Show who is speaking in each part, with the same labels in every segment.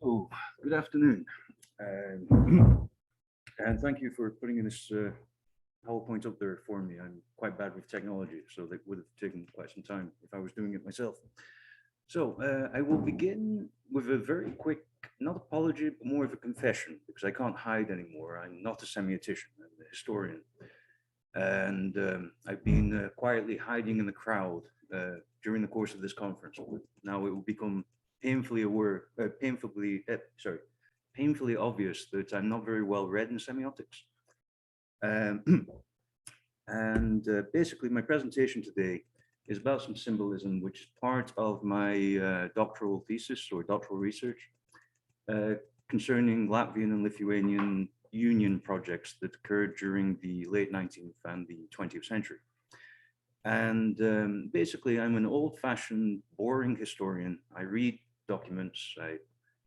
Speaker 1: Oh, good afternoon. Um, and thank you for putting in this PowerPoint up there for me. I'm quite bad with technology, so that would have taken quite some time if I was doing it myself. So I will begin with a very quick, not apology, but more of a confession, because I can't hide anymore. I'm not a semiotician, I'm a historian. And I've been quietly hiding in the crowd during the course of this conference. Now it will become painfully painfully obvious that I'm not very well read in semiotics. And basically my presentation today is about some symbolism, which is part of my doctoral thesis or doctoral research concerning Latvian and Lithuanian union projects that occurred during the late 19th and the 20th century. And basically, I'm an old-fashioned, boring historian. I read documents, I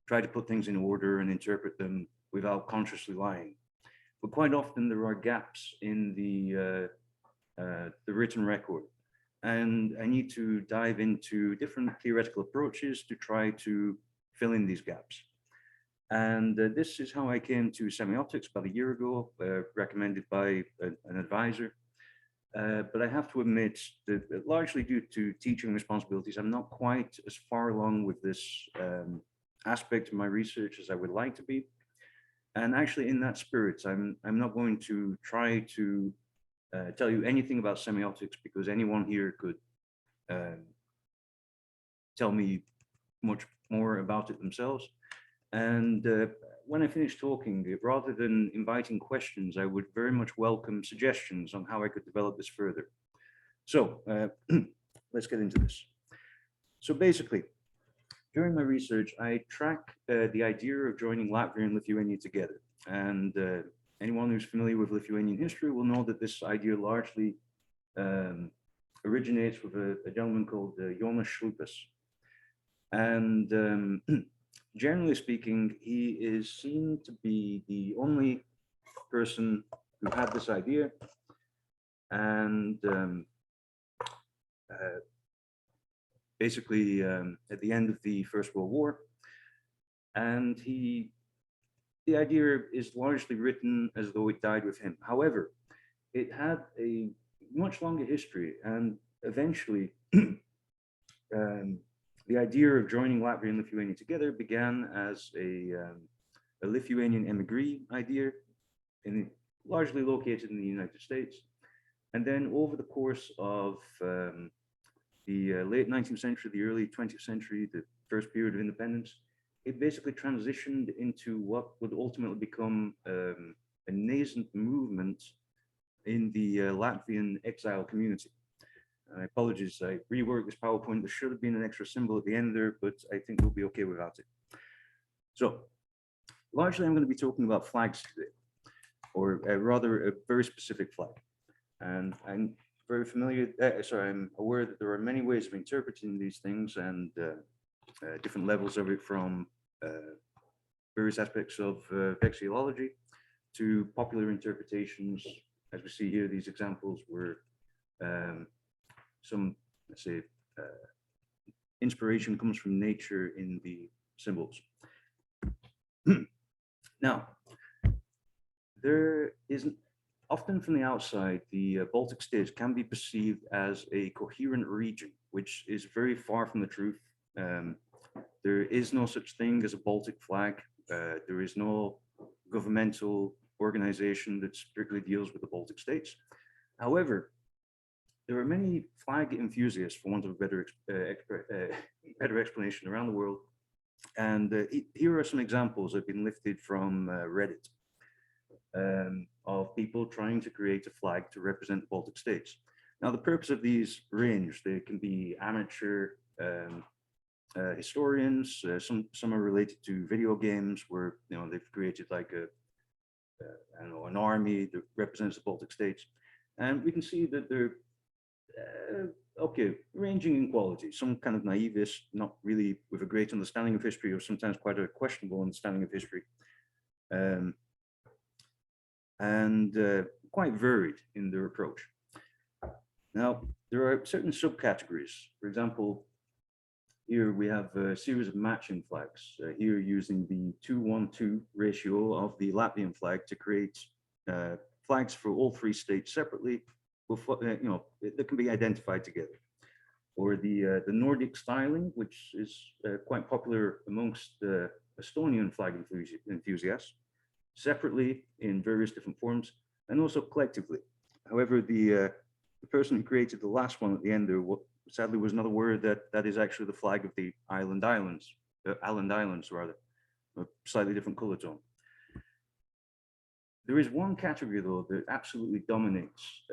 Speaker 1: try to put things in order and interpret them without consciously lying. But quite often there are gaps in the written record. And I need to dive into different theoretical approaches to try to fill in these gaps. And this is how I came to semiotics about a year ago, recommended by an advisor. But I have to admit that largely due to teaching responsibilities, I'm not quite as far along with this aspect of my research as I would like to be. And actually in that spirit, I'm not going to try to tell you anything about semiotics, because anyone here could tell me much more about it themselves. And when I finish talking, rather than inviting questions, I would very much welcome suggestions on how I could develop this further. So let's get into this. So basically, during my research, I track the idea of joining Latvia and Lithuania together. And anyone who's familiar with Lithuanian history will know that this idea largely originates with a gentleman called Jonas Šlipas. And generally speaking, he is seen to be the only person who had this idea. And basically at the end of the First World War. And the idea is largely written as though it died with him. However, it had a much longer history, and eventually the idea of joining Latvia and Lithuania together began as a Lithuanian emigre idea, largely located in the United States. And then over the course of the late 19th century, the early 20th century, the first period of independence, it basically transitioned into what would ultimately become a nascent movement in the Latvian exile community. Apologies, I reworked this PowerPoint. There should have been an extra symbol at the end there, but I think we'll be okay without it. So largely I'm going to be talking about flags today, or rather a very specific flag. And I'm very familiar, I'm aware that there are many ways of interpreting these things, and different levels of it, from various aspects of vexillology to popular interpretations. As we see here, these examples were some, let's say, inspiration comes from nature in the symbols. Now, there isn't, often from the outside, the Baltic states can be perceived as a coherent region, which is very far from the truth. There is no such thing as a Baltic flag. There is no governmental organization that strictly deals with the Baltic states. However, there are many flag enthusiasts, for want of a better explanation, around the world. And here are some examples that have been lifted from Reddit of people trying to create a flag to represent the Baltic states. Now, the purpose of these range. They can be amateur historians. Some are related to video games, where they've created like I don't know, an army that represents the Baltic states. And we can see that they're okay, ranging in quality. Some kind of naivist, not really with a great understanding of history, or sometimes quite a questionable understanding of history, and quite varied in their approach. Now, there are certain subcategories. For example, Here we have a series of matching flags, here using the 2-1-2 ratio of the Latvian flag to create flags for all three states separately, that can be identified together. Or the Nordic styling, which is quite popular amongst Estonian flag enthusiasts, separately in various different forms, and also collectively. However, the person who created the last one at the end there sadly was not aware that that is actually the flag of the Island Islands rather, a slightly different color tone. There is one category though that absolutely dominates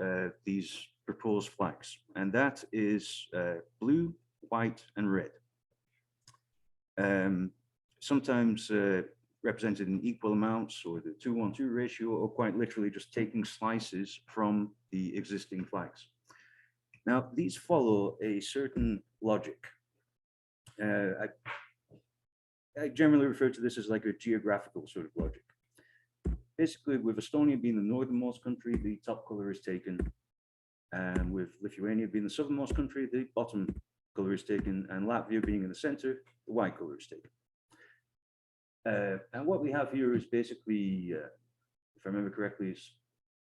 Speaker 1: these proposed flags, and that is blue, white, and red. Sometimes represented in equal amounts, or the 2-1-2 ratio, or quite literally just taking slices from the existing flags. Now, these follow a certain logic. I generally refer to this as like a geographical sort of logic. Basically, with Estonia being the northernmost country, the top color is taken. And with Lithuania being the southernmost country, the bottom color is taken. And Latvia being in the center, the white color is taken. And what we have here is basically, if I remember correctly, is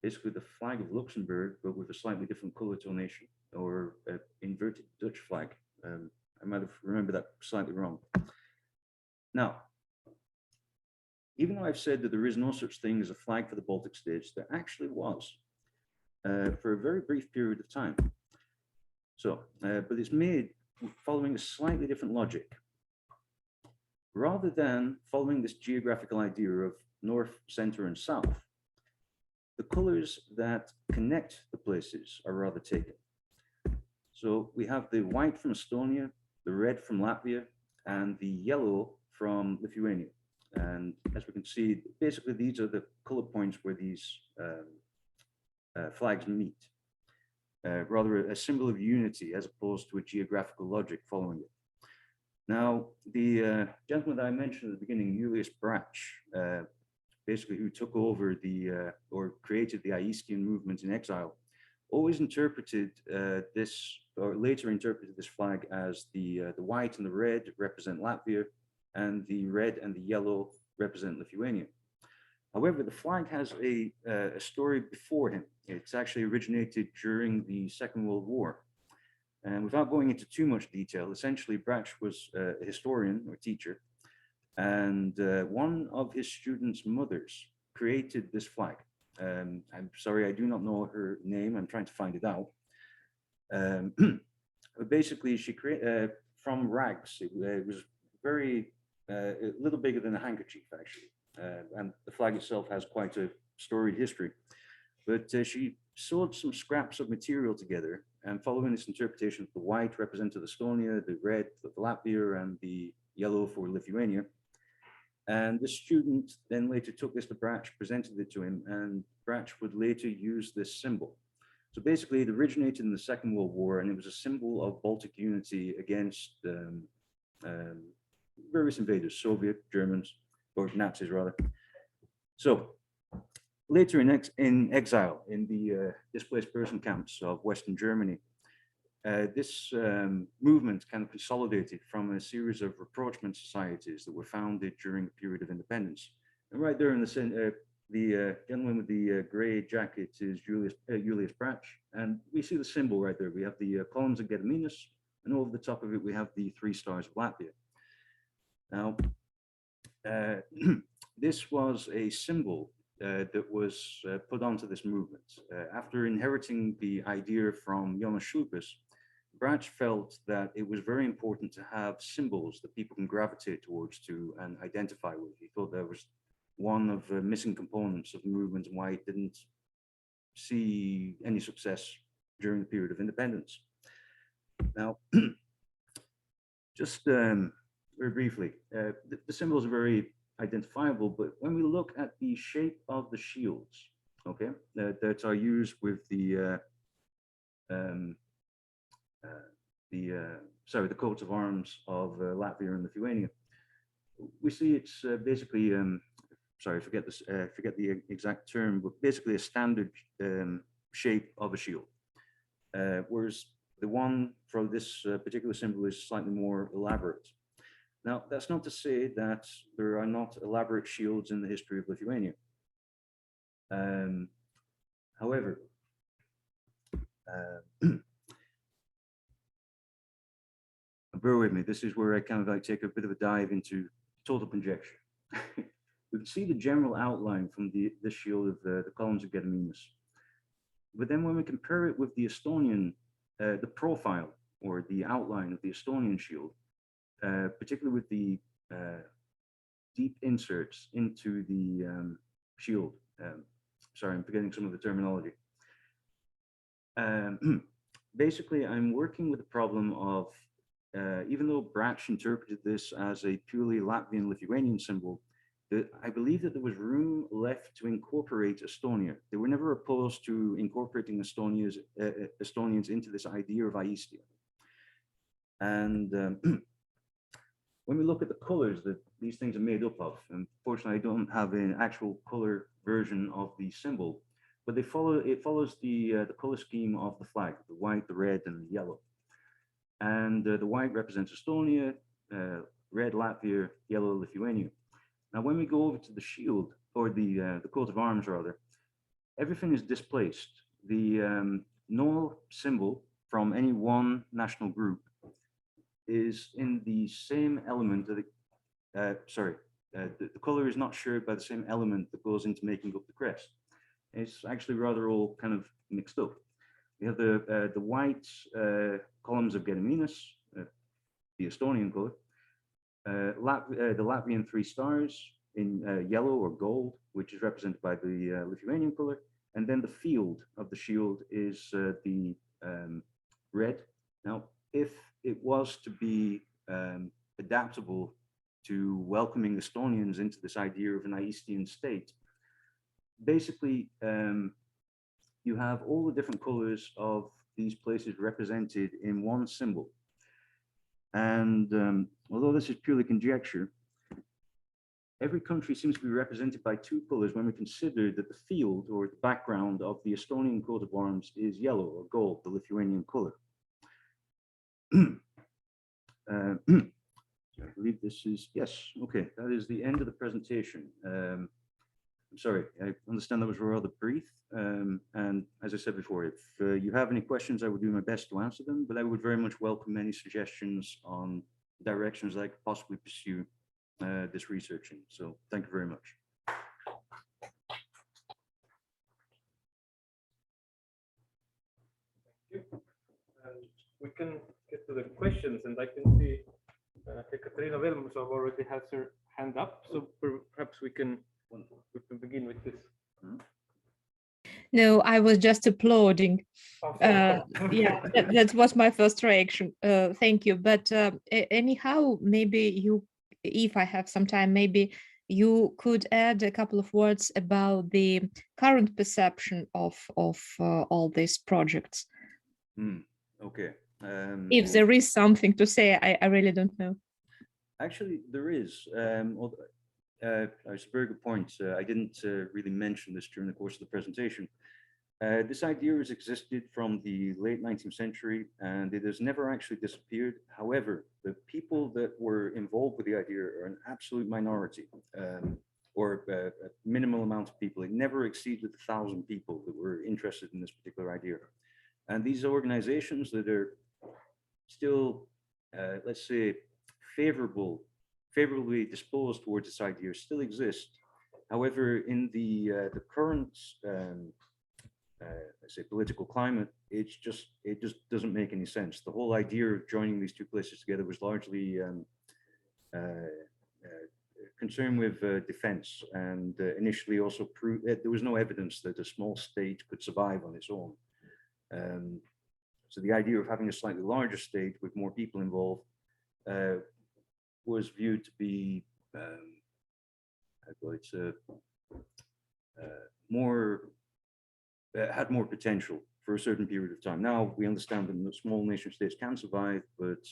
Speaker 1: basically the flag of Luxembourg, but with a slightly different color tonation, or an inverted Dutch flag. I might have remembered that slightly wrong. Now, even though I've said that there is no such thing as a flag for the Baltic states, there actually was for a very brief period of time. So, but it's made following a slightly different logic. Rather than following this geographical idea of north, center, and south, the colors that connect the places are rather taken. So we have the white from Estonia, the red from Latvia, and the yellow from Lithuania. And as we can see, basically these are the color points where these flags meet. Rather a symbol of unity as opposed to a geographical logic following it. Now, the gentleman that I mentioned at the beginning, Julius Brach, basically who took over or created the Aistijan movement in exile, always interpreted this, or later interpreted this flag as the white and the red represent Latvia, and the red and the yellow represent Lithuania. However, the flag has a story before him. It's actually originated during the Second World War. And without going into too much detail, essentially Brach was a historian or teacher, and one of his students' mothers created this flag. I'm sorry, I do not know her name. I'm trying to find it out. But basically, she created from rags. It was a little bigger than a handkerchief, actually. And the flag itself has quite a storied history. But she sewed some scraps of material together, and following this interpretation, the white represented Estonia, the red for Latvia, and the yellow for Lithuania. And the student then later took this to Brach, presented it to him, and Brach would later use this symbol. So basically, it originated in the Second World War, and it was a symbol of Baltic unity against various invaders, Soviet, Germans, or Nazis rather. So later in exile in the displaced person camps of Western Germany, this movement kind of consolidated from a series of rapprochement societies that were founded during the period of independence. And right there in the center, the gentleman with the gray jacket is Julius Brach, and we see the symbol right there. We have the columns of Gediminas, and over the top of it, we have the 3 stars of Latvia. Now, this was a symbol that was put onto this movement. After inheriting the idea from Jonas Šliupis, Brach felt that it was very important to have symbols that people can gravitate towards and identify with. He thought there was one of the missing components of the movement and why it didn't see any success during the period of independence. Now, just very briefly, the symbols are very identifiable, but when we look at the shape of the shields, okay, that are used with the coats of arms of Latvia and Lithuania, we see it's basically, sorry, forget the exact term, but basically a standard shape of a shield. Whereas The one for this particular symbol is slightly more elaborate. Now, that's not to say that there are not elaborate shields in the history of Lithuania. However, bear with me, this is where I kind of like take a bit of a dive into total conjecture. We can see the general outline from the shield of the columns of Gediminas. But then when we compare it with the Estonian, the profile or the outline of the Estonian shield, particularly with the deep inserts into the shield. Sorry, I'm forgetting some of the terminology. Basically, I'm working with the problem of, even though Brač interpreted this as a purely Latvian-Lithuanian symbol, I believe that there was room left to incorporate Estonia. They were never opposed to incorporating Estonians into this idea of Aistijan. And when we look at the colors that these things are made up of, unfortunately, I don't have an actual color version of the symbol, but it follows the color scheme of the flag, the white, the red, and the yellow. And the white represents Estonia, red Latvia, yellow Lithuania. Now, when we go over to the shield, or the coat of arms rather, everything is displaced. The no symbol from any one national group is in the same element that the color is not shared by the same element that goes into making up the crest. It's actually rather all kind of mixed up. We have the white columns of Gediminas, the Estonian color, the Latvian 3 stars in yellow or gold, which is represented by the Lithuanian color, and then the field of the shield is the red. Now, if it was to be adaptable to welcoming Estonians into this idea of an Aistijan state, basically you have all the different colors of these places represented in one symbol. And although this is purely conjecture, every country seems to be represented by 2 colors when we consider that the field or the background of the Estonian coat of arms is yellow or gold, the Lithuanian color. I believe this is, yes, okay, that is the end of the presentation. I'm sorry, I understand that was rather brief. And as I said before, if you have any questions, I will do my best to answer them, but I would very much welcome any suggestions on directions I could possibly pursue this research in. So thank you very much.
Speaker 2: Thank you. And we can get to the questions, and I can see Katarina Velmusov already has her hand up, so perhaps we can begin with this.
Speaker 3: No, I was just applauding.
Speaker 2: Oh,
Speaker 3: yeah, that was my first reaction. Thank you. But anyhow, maybe you, if I have some time, maybe you could add a couple of words about the current perception of all these projects.
Speaker 1: Okay.
Speaker 3: If there is something to say, I really don't know.
Speaker 1: Actually, there is. It's a very good point. I didn't really mention this during the course of the presentation. This idea has existed from the late 19th century, and it has never actually disappeared. However, the people that were involved with the idea are an absolute minority, or a minimal amount of people. It never exceeded 1,000 people that were interested in this particular idea. And these organizations that are still, let's say, favorably disposed towards this idea still exist. However, in the current, let's say, political climate, it just doesn't make any sense. The whole idea of joining these 2 places together was largely concerned with defense, and initially also there was no evidence that a small state could survive on its own. So the idea of having a slightly larger state with more people involved was viewed to be had more potential for a certain period of time. Now we understand that small nation states can survive, but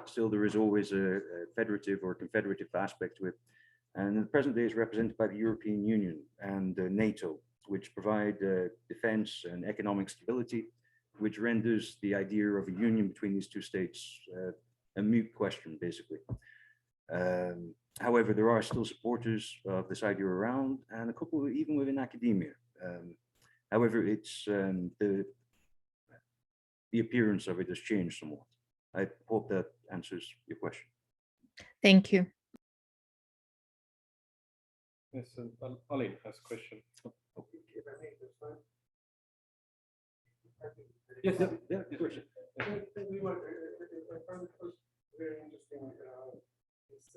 Speaker 1: still there is always a federative or confederative aspect to it. And in the present day, it's represented by the European Union and NATO, which provide defense and economic stability. which renders the idea of a union between these two states a moot question, basically. However, there are still supporters of this idea around, and a couple even within academia. However, it's the appearance of it has changed somewhat. I hope that answers your question.
Speaker 3: Thank you.
Speaker 2: Yes, Ali has a question. Yes,
Speaker 1: Yeah, question.
Speaker 4: Thank you very much. I found it was very interesting. This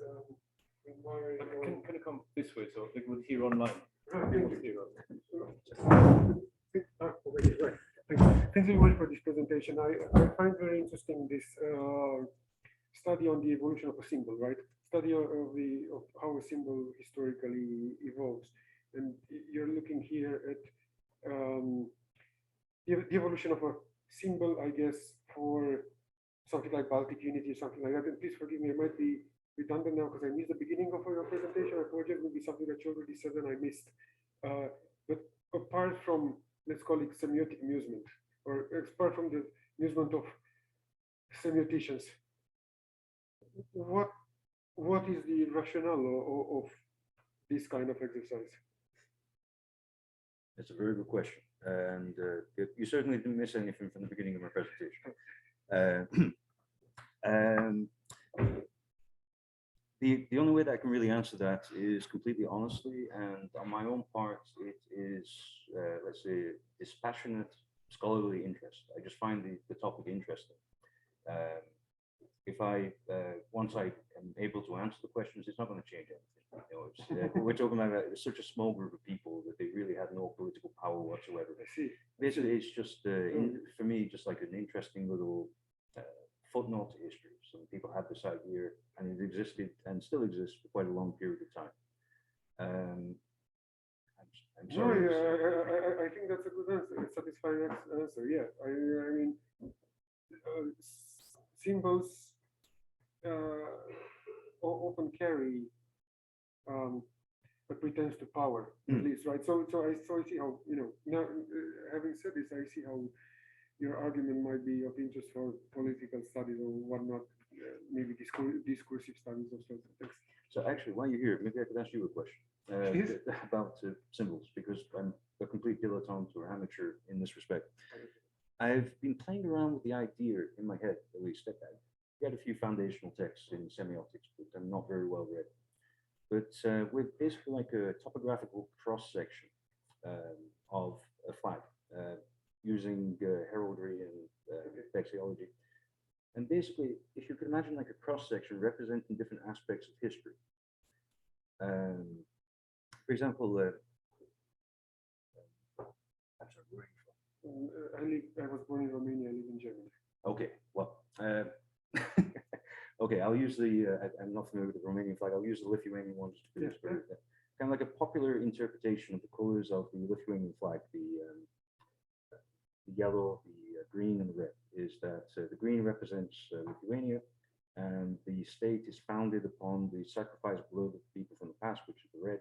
Speaker 4: inquiry.
Speaker 2: Can you come this way so they would hear online?
Speaker 4: Thanks very much for this presentation. I find very interesting this study on the evolution of a symbol, right? Study of how a symbol historically evolves, and you're looking here at the evolution of a symbol, I guess, for something like Baltic unity or something like that. And please forgive me, I might be redundant now because I missed the beginning of your presentation. I apologize, maybe something that you already said and I missed. But apart from, let's call it semiotic amusement, or apart from the amusement of semioticians, what is the rationale of this kind of exercise?
Speaker 1: That's a very good question. And you certainly didn't miss anything from the beginning of my presentation. The only way that I can really answer that is completely honestly, and on my own part, it is, let's say, dispassionate scholarly interest. I just find the topic interesting. If I, once I am able to answer the questions, it's not going to change anything. You know, we're talking about such a small group of people that they really had no political power whatsoever.
Speaker 4: I see.
Speaker 1: Basically, it's just, for me, just like an interesting little footnote to history. Some people had this idea, and it existed and still exists for quite a long period of time. I'm sorry.
Speaker 4: No, I think that's a good answer, a satisfying answer. Yeah, I mean, symbols often carry a pretense to power, at least, right? So I see how, you know, now having said this, I see how your argument might be of interest for political studies or whatnot, maybe discursive studies or sorts of things.
Speaker 1: So actually, while you're here, maybe I could ask you a question about symbols, because I'm a complete dilettante or amateur in this respect. I've been playing around with the idea in my head, at least. I've read a few foundational texts in semiotics, but I'm not very well read. But with basically like a topographical cross-section of a flag, using heraldry and vexillology. And basically, if you could imagine like a cross-section representing different aspects of history. For example,
Speaker 4: I was born in Romania, I live in Germany.
Speaker 1: Okay, well, okay, I'll use I'm not familiar with the Romanian flag, I'll use the Lithuanian one just to kind of like a popular interpretation of the colors of the Lithuanian flag, the yellow, the green, and the red, is that the green represents Lithuania, and the state is founded upon the sacrificed blood of the people from the past, which is the red,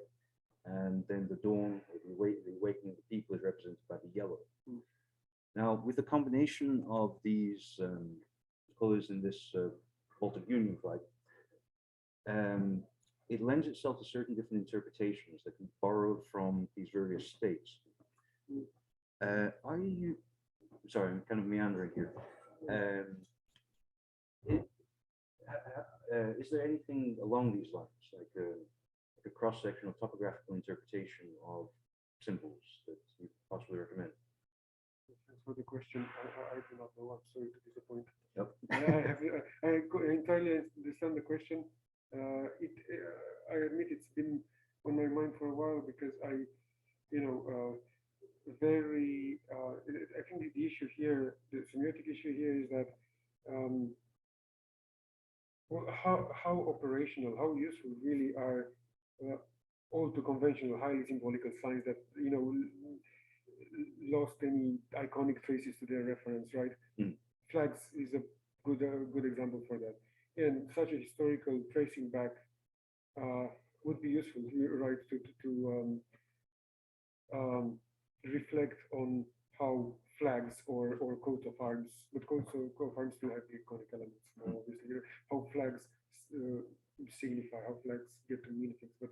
Speaker 1: and then the dawn, or the awakening of the people, is represented by the yellow. Now, with the combination of these colors in this Baltic Union flag, it lends itself to certain different interpretations that can be borrowed from these various states. Sorry, I'm kind of meandering here. Is there anything along these lines, like a cross-section of topographical interpretation of symbols that you possibly recommend?
Speaker 4: Thanks for the question. I do not know. I'm sorry to disappoint.
Speaker 1: Yep.
Speaker 4: I entirely understand the question. I admit it's been on my mind for a while because I think the issue here, the semiotic issue here, is that how operational, how useful really are all too conventional, highly symbolical signs that lost any iconic traces to their reference, right? Flags is a good example for that, and such a historical tracing back would be useful, right, to reflect on how flags or coat of arms, but coat of arms still have the iconic elements. More obviously, how flags signify, how flags get to mean things. But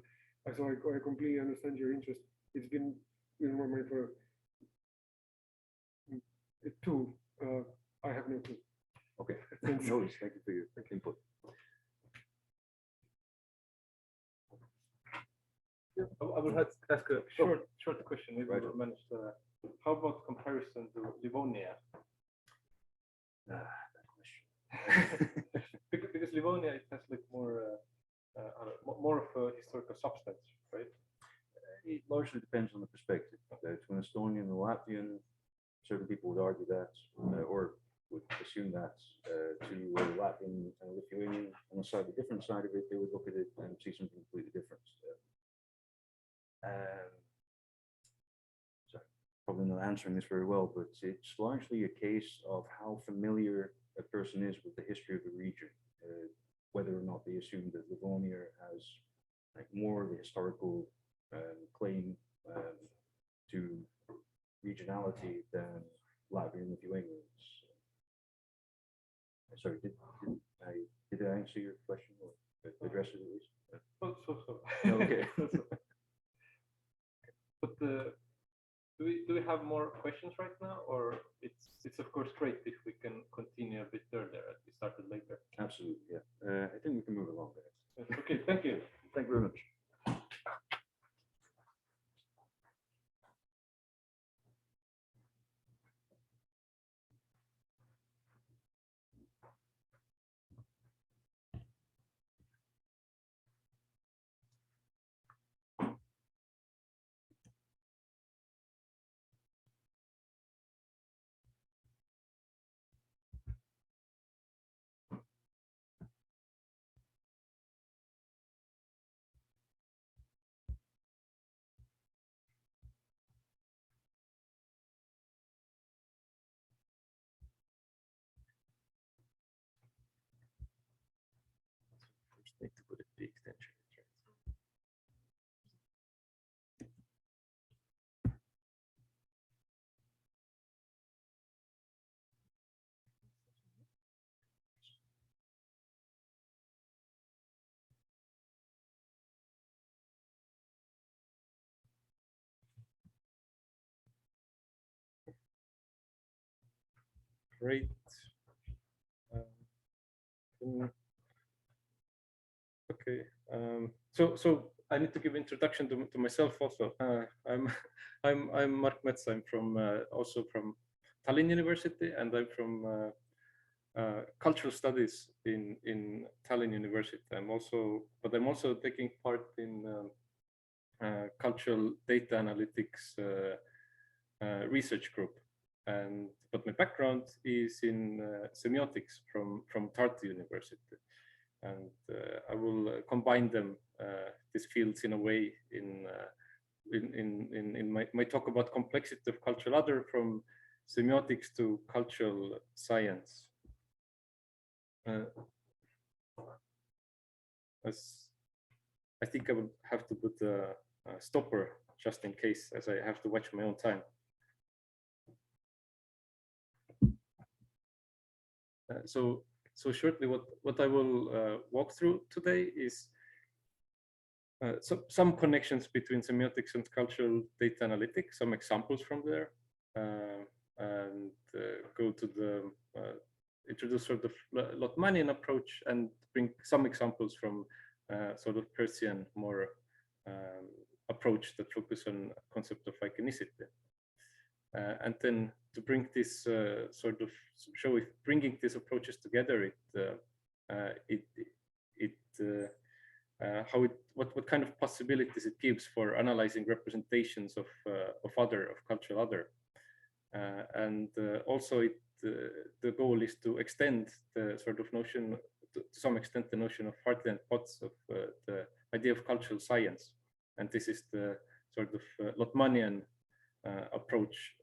Speaker 4: so I completely understand your interest. It's been in my mind for two. I have no clue.
Speaker 1: Okay, no worries. Thank you for your input.
Speaker 2: I would have to ask a short question. Maybe
Speaker 1: Right.
Speaker 2: we'll manage to. How about comparison to Livonia?
Speaker 1: That question.
Speaker 2: Because Livonia, it has like more of a historical substance, right?
Speaker 1: It largely depends on the perspective. To an Estonian and Latvian, certain people would argue that, or would assume that, to a Latvian and Lithuanian on a slightly different side of it, they would look at it and see something completely different. Sorry, probably not answering this very well, but it's largely a case of how familiar a person is with the history of the region, whether or not they assume that Livonia has like more of a historical claim to regionality than Latvia and Lithuania. Sorry, did I answer your question or address it at least?
Speaker 2: So.
Speaker 1: Okay.
Speaker 2: But do we have more questions right now, or it's of course great if we can continue a bit earlier as we started later.
Speaker 1: Absolutely, yeah. I think we can move along there.
Speaker 2: Okay, thank you.
Speaker 1: Thank you very much. Need to put a big extension.
Speaker 2: Great. Okay. So I need to give introduction to myself also. I'm Mark Metz. I'm from also from Tallinn University, and I'm from cultural studies in Tallinn University. I'm also taking part in cultural data analytics research group. But my background is in semiotics from Tartu University, and I will combine them these fields in a way in my talk about complexity of cultural other, from semiotics to cultural science. As I think I would have to put a stopper just in case, as I have to watch my own time. So shortly, what I will walk through today is some connections between semiotics and cultural data analytics, some examples from there, and go to the introduce sort of LOTMANIAN approach and bring some examples from sort of PIIRCEAN more approach that focus on concept of iconicity. And then to bring this sort of show if bringing these approaches together, what kind of possibilities it gives for analyzing representations of cultural other, and also the goal is to extend the sort of notion to some extent the notion of heartland pots of the idea of cultural science, and this is the sort of LOTMANIAN approach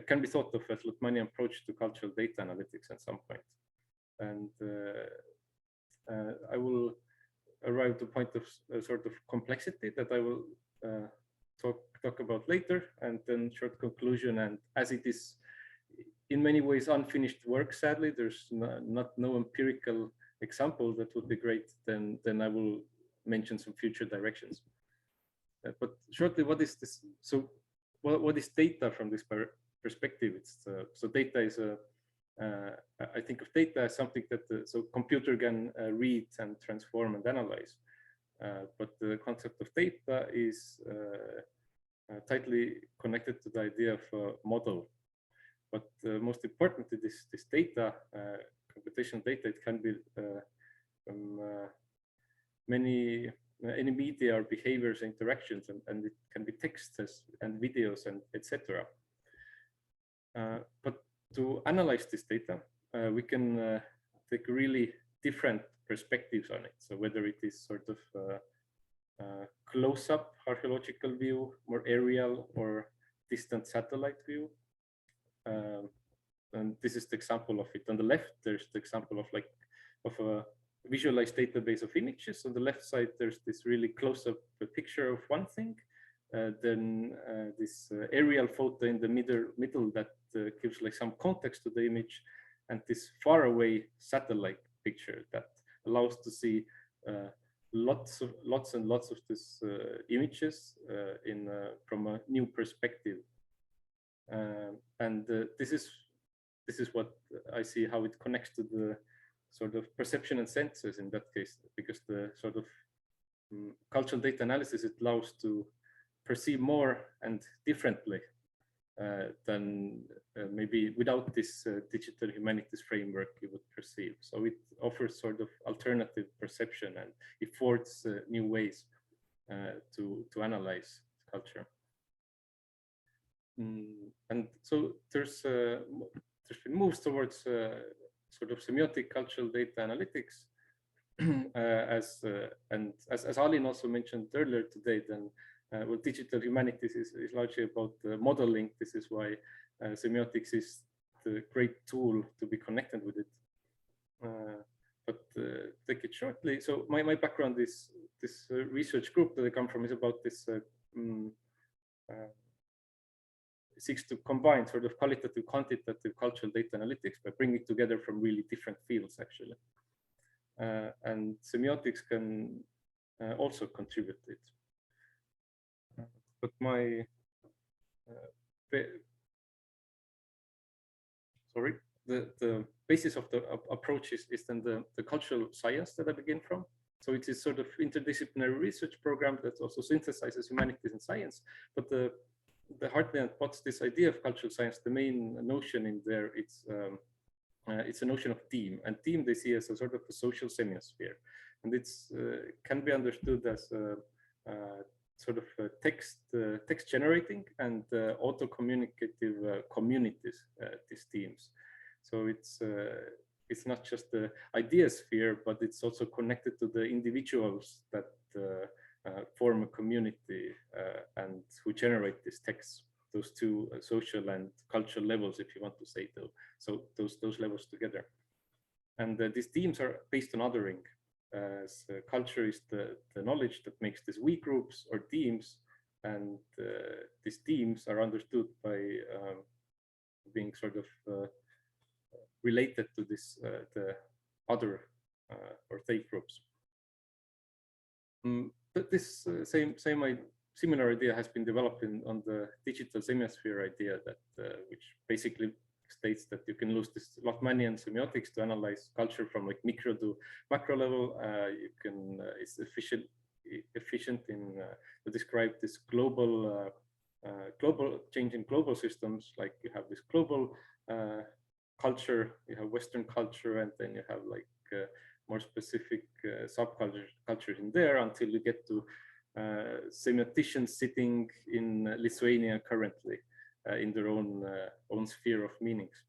Speaker 2: can be thought of as LOTMANIAN approach to cultural data analytics at some point. And I will arrive to a point of sort of complexity that I will talk about later, and then short conclusion. And as it is in many ways unfinished work, sadly, there's no empirical example that would be great, then I will mention some future directions. But shortly, what is this? So what is data from this perspective? It's so data is I think of data as something that so computer can read and transform and analyze. But the concept of data is tightly connected to the idea of a model. But most importantly, this data, computational data, it can be from any media or behaviors, interactions, and it can be texts and videos and etc. But to analyze this data, we can take really different perspectives on it. So whether it is sort of close-up archaeological view, more aerial or distant satellite view. And this is the example of it. On the left, there's the example of a visualized database of images. On the left side, there's this really close-up picture of one thing. Then this aerial photo in the middle that gives like some context to the image, and this faraway satellite picture that allows to see lots and lots of these images from a new perspective. And this is what I see how it connects to the sort of perception and senses in that case, because the sort of cultural data analysis, it allows to perceive more and differently than maybe without this digital humanities framework you would perceive. So it offers sort of alternative perception, and it affords new ways to analyze culture. And so there's been moves towards sort of semiotic cultural data analytics, as Alin also mentioned earlier today. Then well, digital humanities is largely about modeling. This is why semiotics is the great tool to be connected with it. But take it shortly. So my background is this research group that I come from is about this seeks to combine sort of qualitative, quantitative cultural data analytics by bringing it together from really different fields, actually. And semiotics can also contribute to it. But my the basis of the approach is then the cultural science that I begin from. So it is sort of interdisciplinary research program that also synthesizes humanities and science. But the heartland puts this idea of cultural science, the main notion in there, it's a notion of theme, and theme they see as a sort of a social semiosphere, and it's can be understood as sort of text generating and auto-communicative communities, these themes. So it's not just the idea sphere, but it's also connected to the individuals that form a community and who generate these texts, those two social and cultural levels, if you want to say so those levels together. And these themes are based on othering. As culture is the knowledge that makes these we groups or themes, and these themes are understood by being sort of related to this the other or they groups. But this similar idea has been developed on the digital semiosphere idea, that which basically states that you can use this LOTMANIAN semiotics to analyze culture from like micro to macro level. You can it's efficient in to describe this global change in global systems. Like you have this global culture, you have Western culture, and then you have like more specific subcultures in there, until you get to semioticians sitting in Lithuania currently in their own sphere of meanings.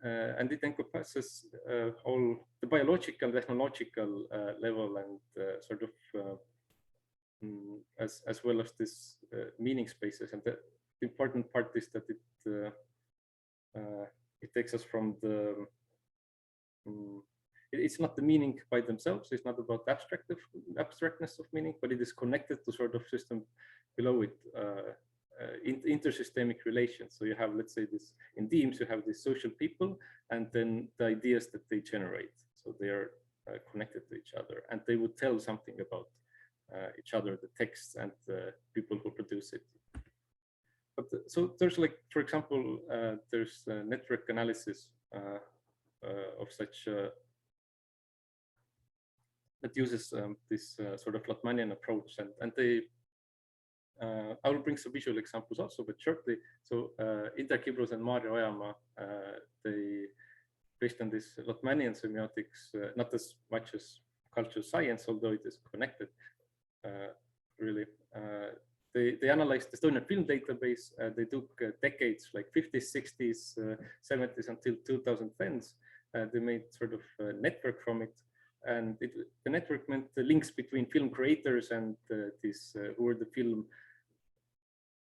Speaker 2: And it encompasses all the biological, technological level, and sort of as well as this meaning spaces. And the important part is that it takes us from the it's not the meaning by themselves. It's not about abstractness of meaning, but it is connected to sort of system below it, intersystemic relations. So you have, let's say, this in teams, you have these social people, and then the ideas that they generate. So they are connected to each other, and they would tell something about each other, the texts and the people who produce it. But so there's like, for example, there's network analysis of such that uses this sort of LOTMANIAN approach, and they I will bring some visual examples also, but shortly. So Indrek Kibros and Maarja Ojamaa, they based on this LOTMANIAN semiotics, not as much as cultural science, although it is connected, really. They analyzed the Estonian film database. They took decades, like 50s, 60s, 70s until 2010s. They made sort of a network from it. And the network meant the links between film creators and who were the film,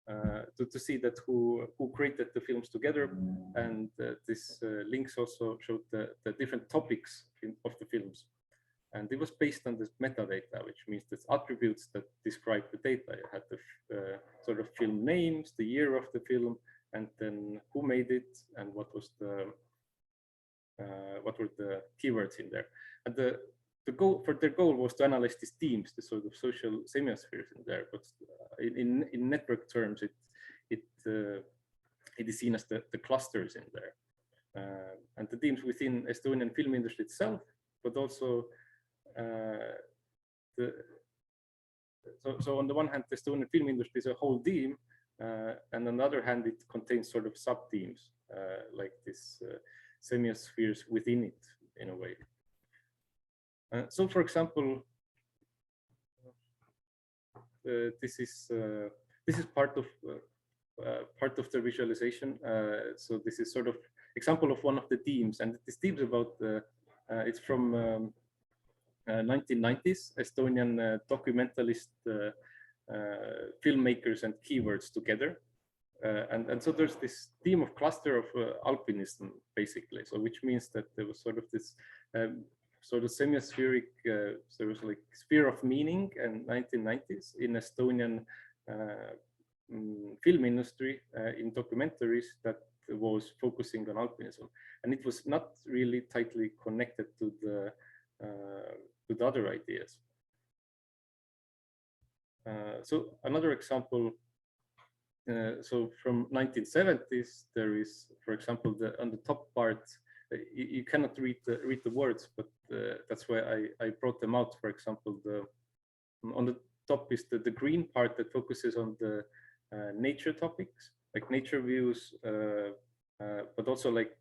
Speaker 2: to see that who created the films together. And these links also showed the different topics of the films. And it was based on this metadata, which means that attributes that describe the data. You had the sort of film names, the year of the film, and then who made it, and what were the keywords in there. And the their goal was to analyze these themes, the sort of social semiospheres in there. But in network terms, it is seen as the clusters in there, and the themes within Estonian film industry itself, but also so on the one hand, the Estonian film industry is a whole theme, and on the other hand, it contains sort of sub-themes, like this semiospheres within it, in a way. So, for example, this is part of the visualization. So this is sort of example of one of the themes, and this theme is about it's from 1990s Estonian documentalist filmmakers and keywords together. And so there's this theme of cluster of alpinism, basically. So which means that there was sort of this sort of semiospheric, there was like sphere of meaning in 1990s in Estonian film industry, in documentaries that was focusing on alpinism. And it was not really tightly connected to the other ideas. So another example, so from 1970s, there is, for example, on the top part, you cannot read the words, but that's why I brought them out. For example, on the top is the green part that focuses on the nature topics, like nature views, but also like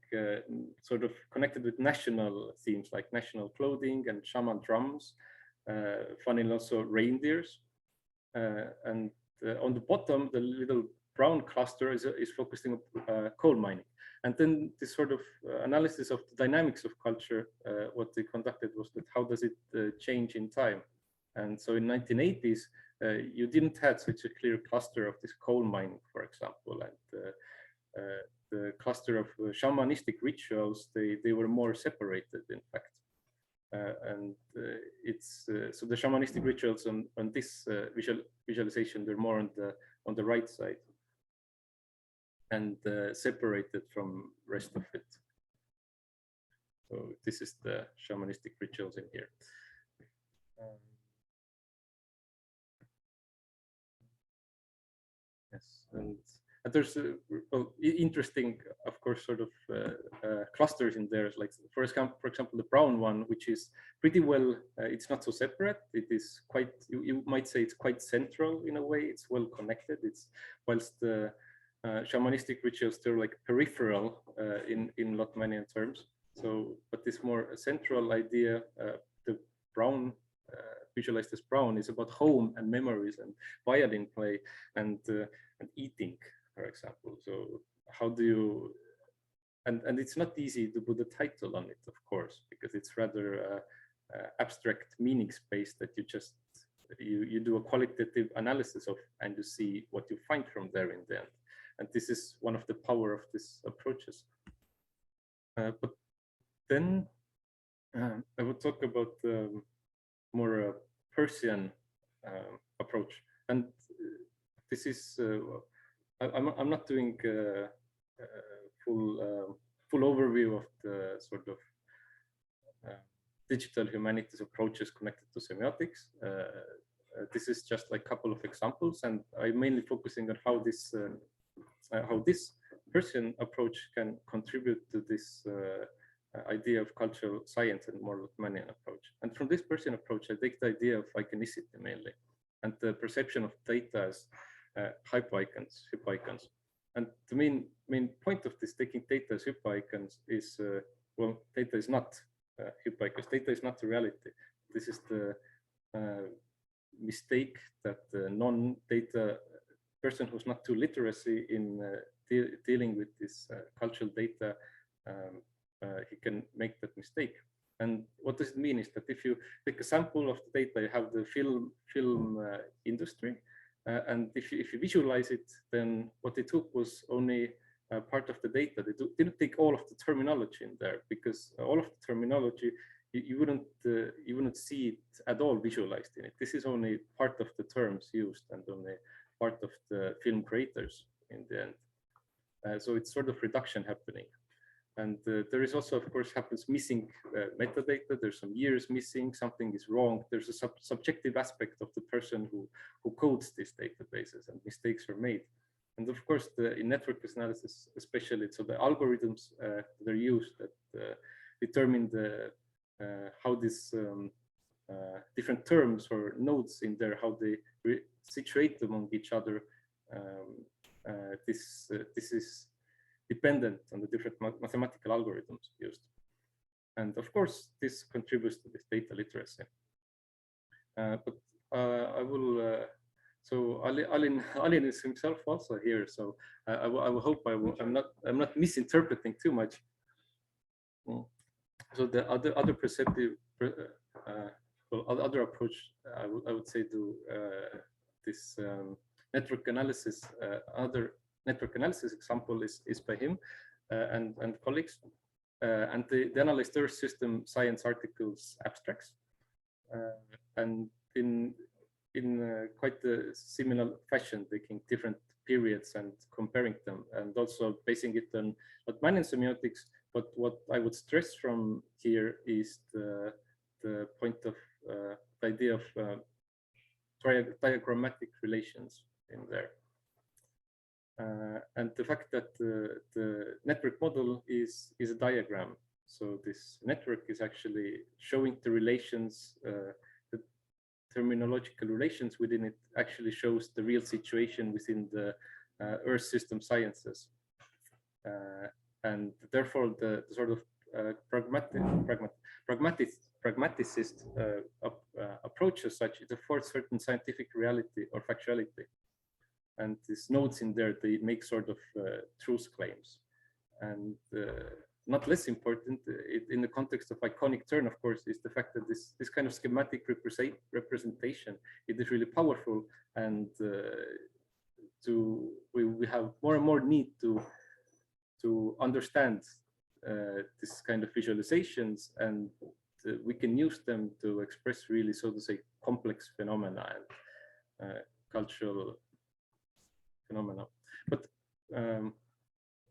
Speaker 2: sort of connected with national themes, like national clothing and shaman drums, funnily also reindeers. And on the bottom, the little brown cluster is focusing on coal mining. And then this sort of analysis of the dynamics of culture, what they conducted was that how does it change in time? And so in 1980s, you didn't have such a clear cluster of this coal mining, for example, and the cluster of shamanistic rituals, they were more separated, in fact. And it's so the shamanistic rituals on this visualization, they're more on the right side and separated from rest of it. So this is the shamanistic rituals in here. Yes, and there's interesting, of course, sort of clusters in there. Like for example, the brown one, which is pretty well, it's not so separate. It is quite, you might say it's quite central in a way. It's well connected. It's whilst the shamanistic rituals, they're like peripheral in LOTMANIAN terms. So, but this more central idea, the brown, visualized as brown, is about home and memories and violin play and eating, for example. So how do you, and it's not easy to put a title on it, of course, because it's rather abstract meaning space that you just, you do a qualitative analysis of, and you see what you find from there in the end. And this is one of the power of these approaches. But then I would talk about more PIIRCEAN approach, and this is I'm not doing full overview of the sort of digital humanities approaches connected to semiotics. This is just like a couple of examples, and I'm mainly focusing on how this PIIRCEAN approach can contribute to this idea of cultural science and more LOTMANIAN approach. And from this PIIRCEAN approach, I take the idea of iconicity mainly, and the perception of data as hypoicons. And the main point of this taking data as hypoicons is, well, data is not hypoicons. Data is not the reality. This is the mistake that the non-data person who's not too literacy in dealing with this cultural data, he can make that mistake. And what does it mean is that if you take a sample of the data, you have the film industry, and if you visualize it, then what they took was only part of the data. They didn't take all of the terminology in there, because all of the terminology you wouldn't see it at all visualized in it. This is only part of the terms used and only part of the film creators in the end. So it's sort of reduction happening. And there is also, of course, happens missing metadata. There's some years missing, something is wrong. There's a subjective aspect of the person who codes these databases, and mistakes are made. And of course, in network analysis, especially, so the algorithms that are used that determine how these different terms or nodes in there, how they situate among each other. This is dependent on the different mathematical algorithms used. And of course, this contributes to this data literacy. But I will, so Alin is himself also here. So I will hope I'm not misinterpreting too much. So the other perceptive, other approach, I would say to this network analysis, other network analysis example is by him and colleagues, and they analyze their system science articles abstracts, and in quite a similar fashion, taking different periods and comparing them, and also basing it on LOTMANIAN semiotics. But what I would stress from here is the point of the idea of diagrammatic relations in there. And the fact that the network model is a diagram. So this network is actually showing the relations, the terminological relations within it actually shows the real situation within the Earth system sciences. And therefore the sort of pragmaticist approach as such, it affords certain scientific reality or factuality. And these nodes in there, they make sort of truth claims. And not less important in the context of iconic turn, of course, is the fact that this kind of schematic representation, it is really powerful. And we have more and more need to understand this kind of visualizations, and we can use them to express really, so to say, complex phenomena and cultural phenomena. But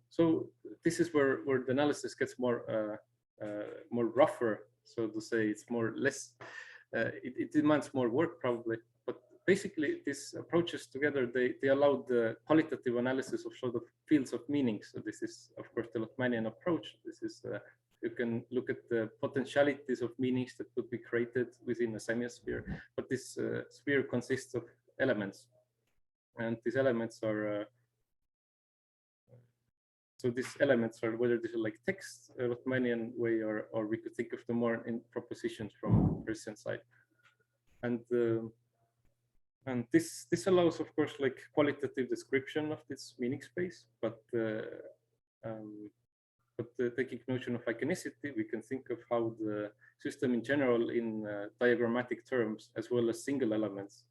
Speaker 2: so this is where the analysis gets more rougher, so to say. It's less it demands more work probably, but basically these approaches together, they allow the qualitative analysis of sort of fields of meaning. So this is of course the LOTMANIAN approach. This is you can look at the potentialities of meanings that could be created within a semiosphere, but this sphere consists of elements. And these elements are, so these elements are, whether these are like text, LOTMANIAN way, or we could think of them more in propositions from PIIRCEAN side. And this allows, of course, like qualitative description of this meaning space, but taking notion of iconicity, we can think of how the system in general in diagrammatic terms, as well as single elements,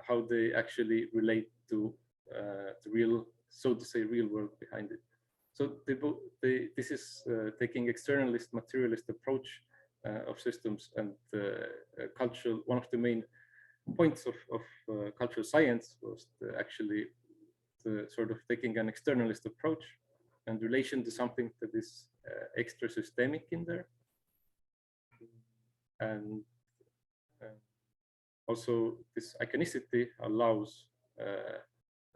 Speaker 2: how they actually relate to the real, so to say, real world behind it. So this is taking externalist, materialist approach of systems, and cultural. One of the main points of cultural science was actually the sort of taking an externalist approach and relation to something that is extra systemic in there, and also this iconicity allows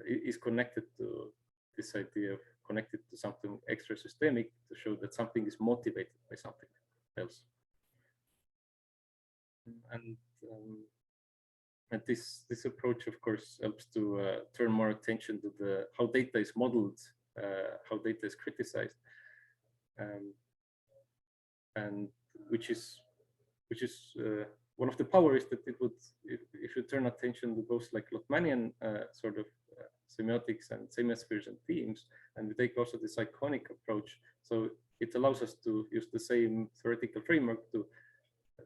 Speaker 2: is connected to this idea of connected to something extra systemic to show that something is motivated by something else. And this approach, of course, helps to turn more attention to the how data is modeled, how data is criticized, and which is one of the powers that it would, if you turn attention to both like LOTMANIAN sort of semiotics and semispheres and themes, and we take also this iconic approach. So it allows us to use the same theoretical framework to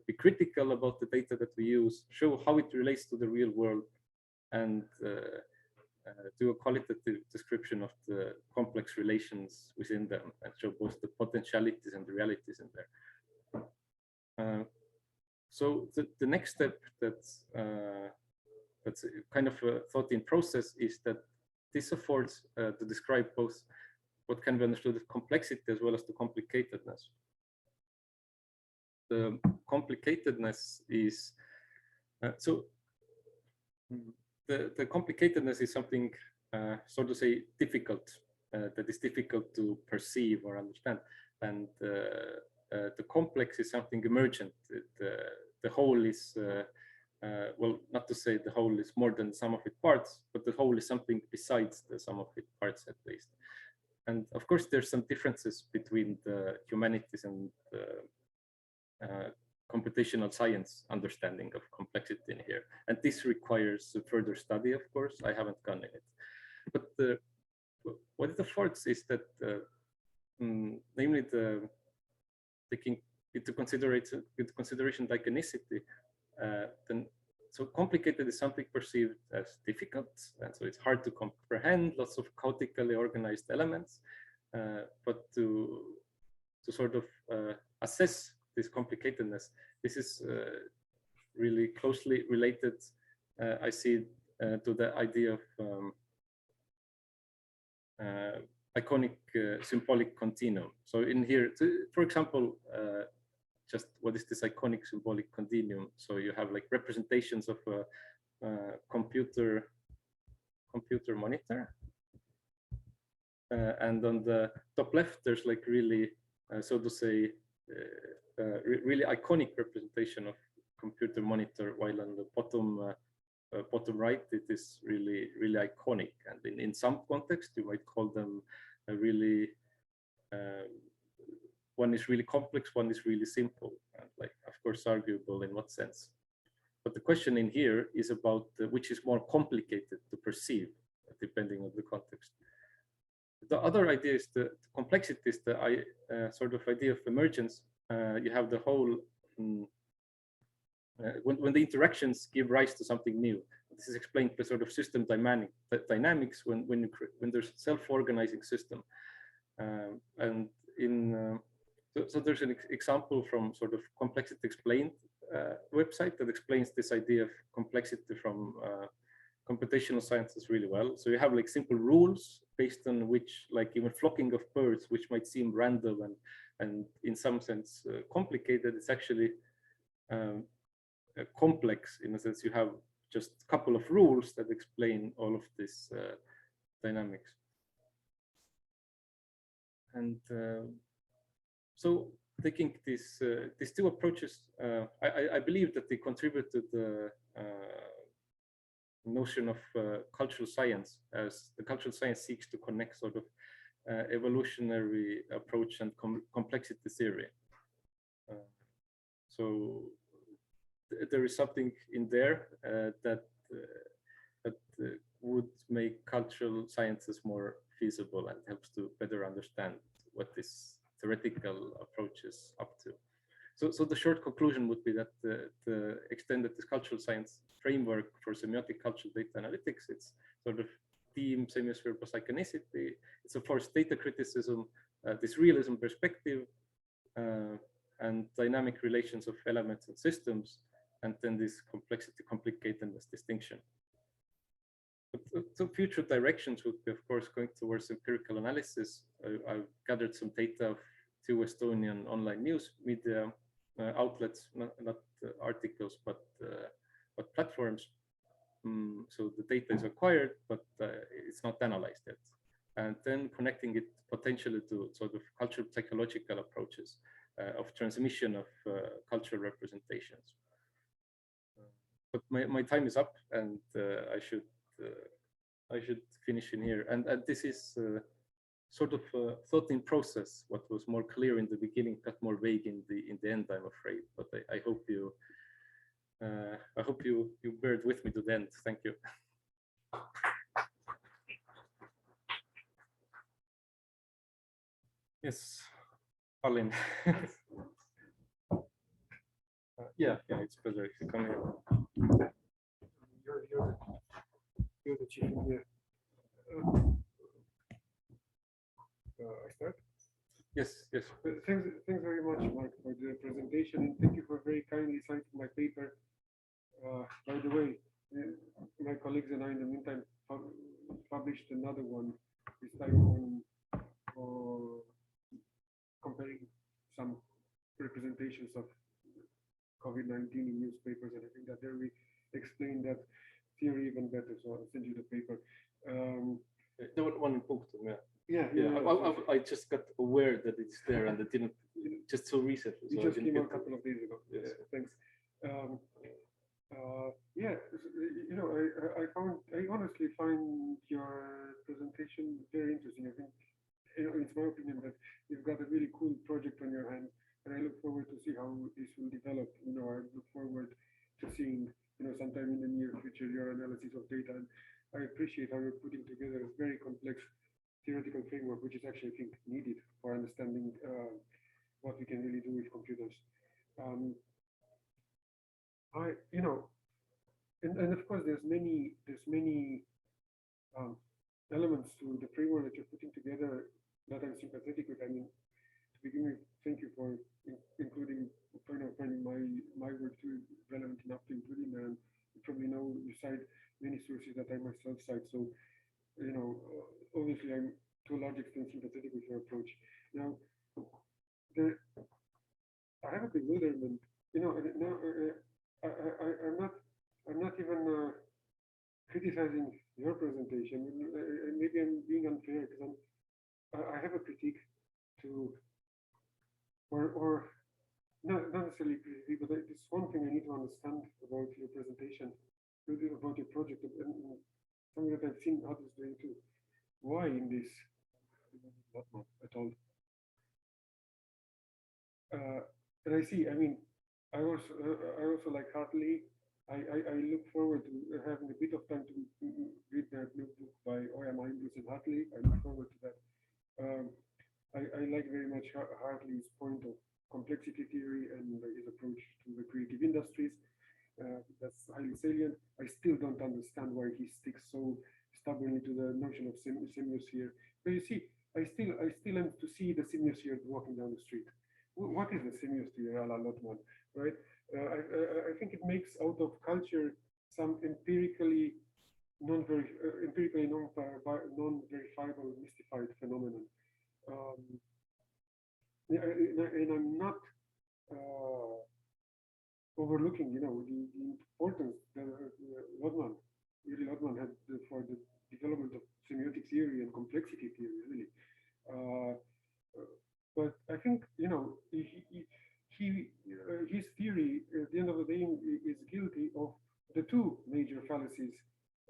Speaker 2: be critical about the data that we use, show how it relates to the real world, and do a qualitative description of the complex relations within them, and show both the potentialities and the realities in there. So the next step that's kind of a thought in process is that this affords to describe both what can be understood as complexity as well as the complicatedness. The complicatedness is so the complicatedness is something so to say difficult, that is difficult to perceive or understand, and the complex is something emergent. The whole is well, not to say the whole is more than some of its parts, but the whole is something besides the sum of its parts at least. And of course, there's some differences between the humanities and the computational science understanding of complexity in here. And this requires a further study, of course. I haven't gone in it. But what it affords is that, namely, taking into consideration the iconicity, then so complicated is something perceived as difficult, and so it's hard to comprehend, lots of chaotically organized elements, but to sort of assess this complicatedness, this is really closely related, I see, to the idea of iconic symbolic continuum. So in here, for example, just what is this iconic symbolic continuum? So you have like representations of a computer monitor, and on the top left there's like really, so to say, really iconic representation of computer monitor, while on the bottom right it is really iconic, and in some context you might call them a really one is really complex, one is really simple, and like, of course, arguable in what sense. But the question in here is about which is more complicated to perceive, depending on the context. The other idea is the complexity, is the sort of idea of emergence. You have the whole, when the interactions give rise to something new. This is explained by sort of system dynamics when there's a self-organizing system, and in so there's an example from sort of Complexity Explained website that explains this idea of complexity from computational sciences really well. So you have like simple rules based on which, like even flocking of birds, which might seem random and in some sense complicated, it's actually complex in a sense. You have just a couple of rules that explain all of this dynamics. And so taking these two approaches, I believe that they contribute to the notion of cultural science, as the cultural science seeks to connect sort of evolutionary approach and complexity theory. So there is something in there that would make cultural sciences more feasible and helps to better understand what this theoretical approach is up to. So the short conclusion would be that the extended cultural science framework for semiotic cultural data analytics, it's sort of theme, semiosphere plus iconicity. It's of course data criticism, this realism perspective, and dynamic relations of elements and systems, and then this complexity, complicatedness distinction. But so future directions would be, of course, going towards empirical analysis. I've gathered some data of 2 Estonian online news media outlets, not articles, but platforms. So the data is acquired, but it's not analyzed yet. And then connecting it potentially to sort of cultural psychological approaches of transmission of cultural representations. But my time is up, and I should finish in here. And this is sort of thought in process. What was more clear in the beginning got more vague in the end, I'm afraid. But I hope you bear with me to the end. Thank you. Yes, Colin. Yeah, it's better if you come here.
Speaker 4: You're the chief engineer. I start?
Speaker 2: Yes.
Speaker 4: Thanks very much, Mark, for the presentation, and thank you for very kindly citing my paper. By the way, my colleagues and I, in the meantime, published another one, this time on comparing some representations of COVID-19 in newspapers, and I think that there we explain that theory even better. So I'll send you the paper.
Speaker 2: The one in Punctum,
Speaker 4: Yeah.
Speaker 2: I just got aware that it's there, and it didn't just so recently.
Speaker 4: It
Speaker 2: So
Speaker 4: just came out a couple of days ago.
Speaker 2: Yes.
Speaker 4: Thanks. Yeah, you know, I honestly find your presentation very interesting. I think, you know, it's my opinion that you've got a really cool project on your hands, and I look forward to see how this will develop. You know, I look forward to seeing, you know, sometime in the near future, your analysis of data. And I appreciate how you're putting together a very complex theoretical framework, which is actually, I think, needed for understanding what we can really do with computers. You know, and of course, there's many elements to the framework that you're putting together that I'm sympathetic with. I mean, to begin with, thank you for including, finding my work too relevant enough to include in there. And you probably know you cite many sources that I myself cite. So, you know, obviously, I'm to a large extent sympathetic with your approach. Now, I have a bewilderment. You know, I'm not even criticizing your presentation. Maybe I'm being unfair because I have a critique to, or not necessarily critique, but it's one thing I need to understand about your presentation, about your project, and something that I've seen others doing too. Why in this? Not at all. And I see. I mean, I also like Hartley. I look forward to having a bit of time to read that new book by Oya Mindus and Hartley. I look forward to that. I like very much Hartley's point of complexity theory and his approach to the creative industries. That's highly salient. I still don't understand why he sticks so stubbornly to the notion of semiosphere. But you see, I still am to see the semiosphere walking down the street. What is the semiosphere, a la LOTMAN, right? I think it makes out of culture some empirically non-verifiable, mystified phenomenon. And I'm not overlooking, you know, the importance that LOTMAN had for the development of semiotic theory and complexity theory, really. But I think, you know, his theory, at the end of the day, is guilty of the two major fallacies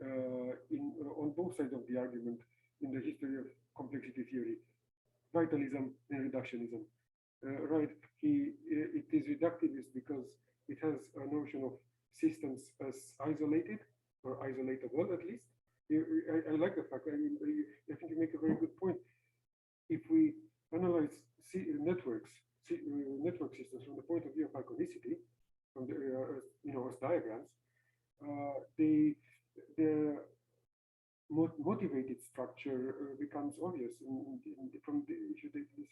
Speaker 4: on both sides of the argument in the history of complexity theory: vitalism and reductionism. Right? It is reductivist because it has a notion of systems as isolated or isolatable, at least. I like the fact. I mean, I think you make a very good point. If we analyze network systems from the point of view of iconicity, from the you know, as diagrams, they're motivated structure becomes obvious from the, if you take this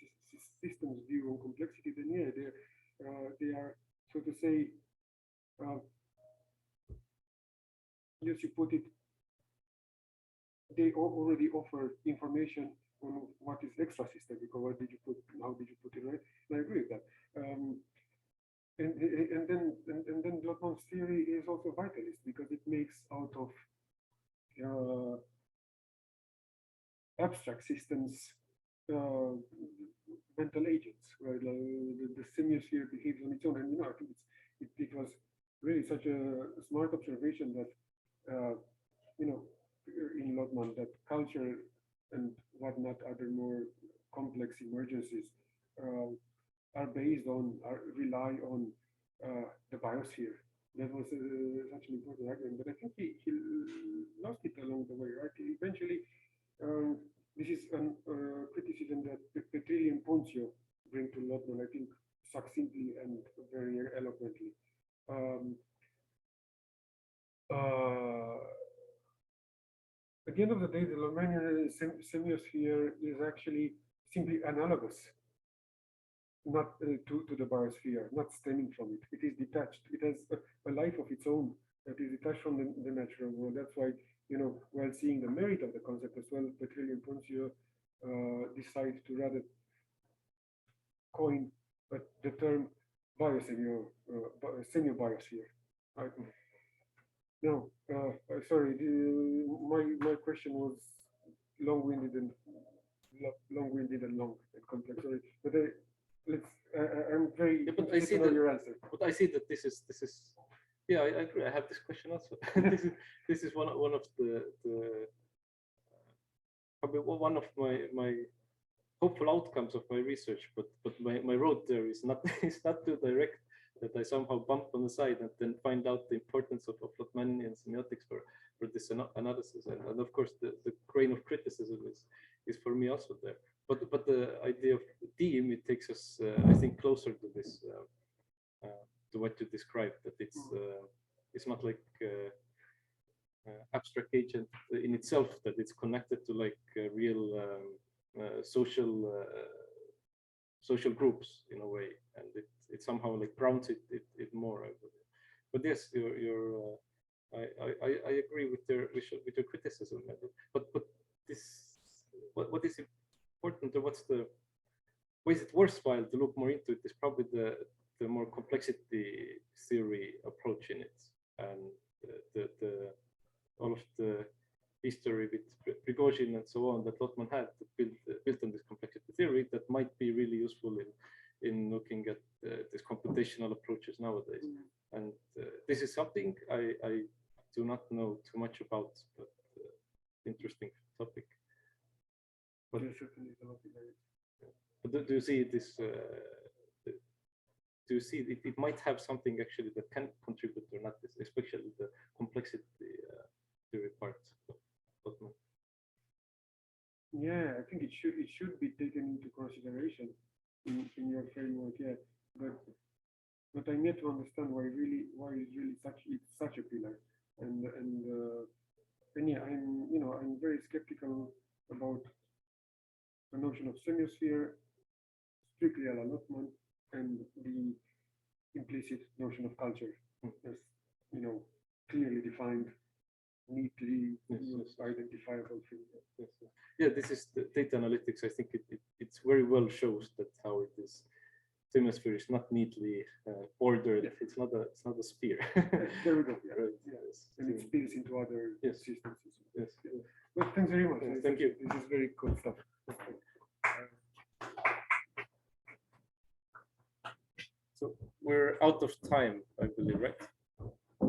Speaker 4: systems view on complexity. Then yeah, they are, so to say, yes, you put it, they already offer information on what is extra systemic, or what did you put, how did you put it, right? And I agree with that. And then Lotman's theory is also vitalist, because it makes out of abstract systems mental agents, right? The semiosphere behaves on its own, and I think it was really such a smart observation that in Lotman, that culture and whatnot, other more complex emergencies are based on, rely on the biosphere. That was such an important argument, but I think he lost it along the way, right? Eventually, this is a criticism that Petrilli and Ponzio bring to Lotman, I think, succinctly and very eloquently. At the end of the day, the Lotmanian semiosphere is actually simply analogous, not to the biosphere, not stemming from it. It is detached. It has a life of its own that is detached from the natural world. That's why, while seeing the merit of the concept as well, Petrilli and Ponzio decide to rather coin the term semio-biosphere. Right? Now, sorry, my question was long-winded and long and complex. Sorry, but I'm very interested in your answer.
Speaker 2: But I see that this is. Yeah, I agree. I have this question also. this is one of the probably one of my hopeful outcomes of my research. But my road there is not too direct. That I somehow bump on the side and then find out the importance of Lotmanian semiotics for this analysis. And of course, the grain of criticism is for me also there. But the idea of the theme, it takes us, I think, closer to this, to what you described, that it's not like abstract agent in itself, that it's connected to like real social groups in a way, and it somehow like grounds it more. But yes, I agree with your criticism. But this, what is important, or why is it worthwhile to look more into it, is probably the more complexity theory approach in it, and the all of the history with Prigozhin and so on that Lotman had built on this complexity theory that might be really useful in looking at these computational approaches nowadays. And this is something I do not know too much about, but interesting topic. But do you see this? Do you see it might have something actually that can contribute or not, especially the complexity theory part of Lotman?
Speaker 4: Yeah, I think it should be taken into consideration in your framework. Yeah, but I'm yet to understand why it's really such a pillar. And yeah, I'm very skeptical about the notion of semiosphere strictly a la Lotman, and the implicit notion of culture as clearly defined, neatly identifiable thing.
Speaker 2: Yes. Yeah, this is the data analytics. I think it's very well shows that how it is. Semiosphere is not neatly ordered. Yeah. It's not a sphere.
Speaker 4: There we go. Yeah. Right. Yes. And it spills into other systems.
Speaker 2: Yes.
Speaker 4: Well, thanks very much.
Speaker 2: Yes, thank you.
Speaker 4: This is very good stuff.
Speaker 2: So we're out of time, I believe, right? I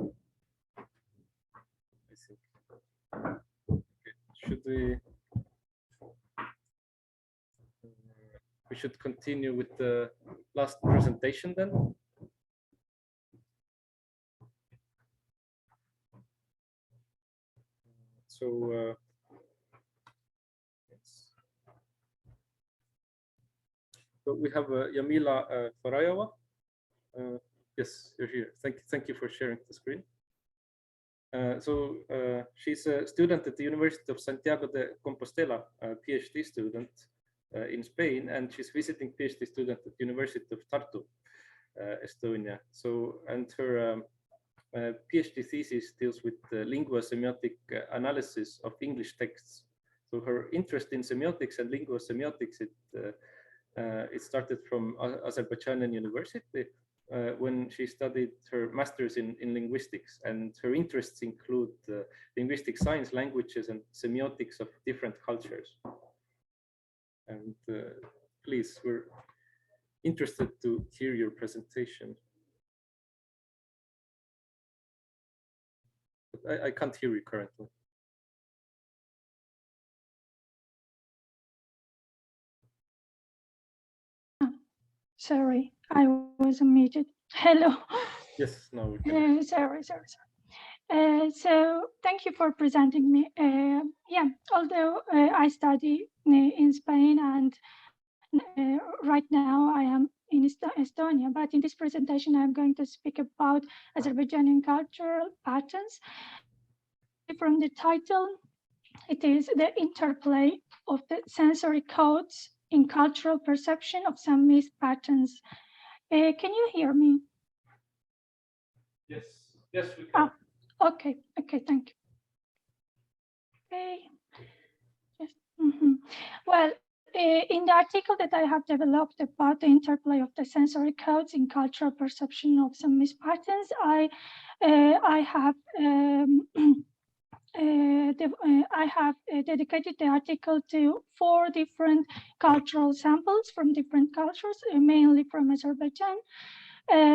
Speaker 2: think. Okay. Should we should continue with the last presentation then? So we have Jamila Farajova. Yes, you're here. Thank you for sharing the screen. She's a student at the University of Santiago de Compostela, a PhD student in Spain, and she's visiting PhD student at the University of Tartu, Estonia. And her PhD thesis deals with lingua-semiotic analysis of English texts. So her interest in semiotics and lingua-semiotics, it started from Azerbaijani University when she studied her master's in linguistics, and her interests include linguistic science, languages, and semiotics of different cultures. And please, we're interested to hear your presentation. But I can't hear you currently.
Speaker 5: Sorry, I was muted. Hello.
Speaker 2: Yes, now we can.
Speaker 5: Sorry. So thank you for presenting me. Yeah, although I study in Spain and right now I am in Estonia, but in this presentation I'm going to speak about Azerbaijani cultural patterns. From the title, it is the interplay of the sensory codes in cultural perception of some myth patterns. Can you hear me?
Speaker 2: Yes, we can.
Speaker 5: Okay, thank you. Okay. Yes. Well, in the article that I have developed about the interplay of the sensory codes in cultural perception of some myth patterns, I have dedicated the article to 4 different cultural samples from different cultures, mainly from Azerbaijan.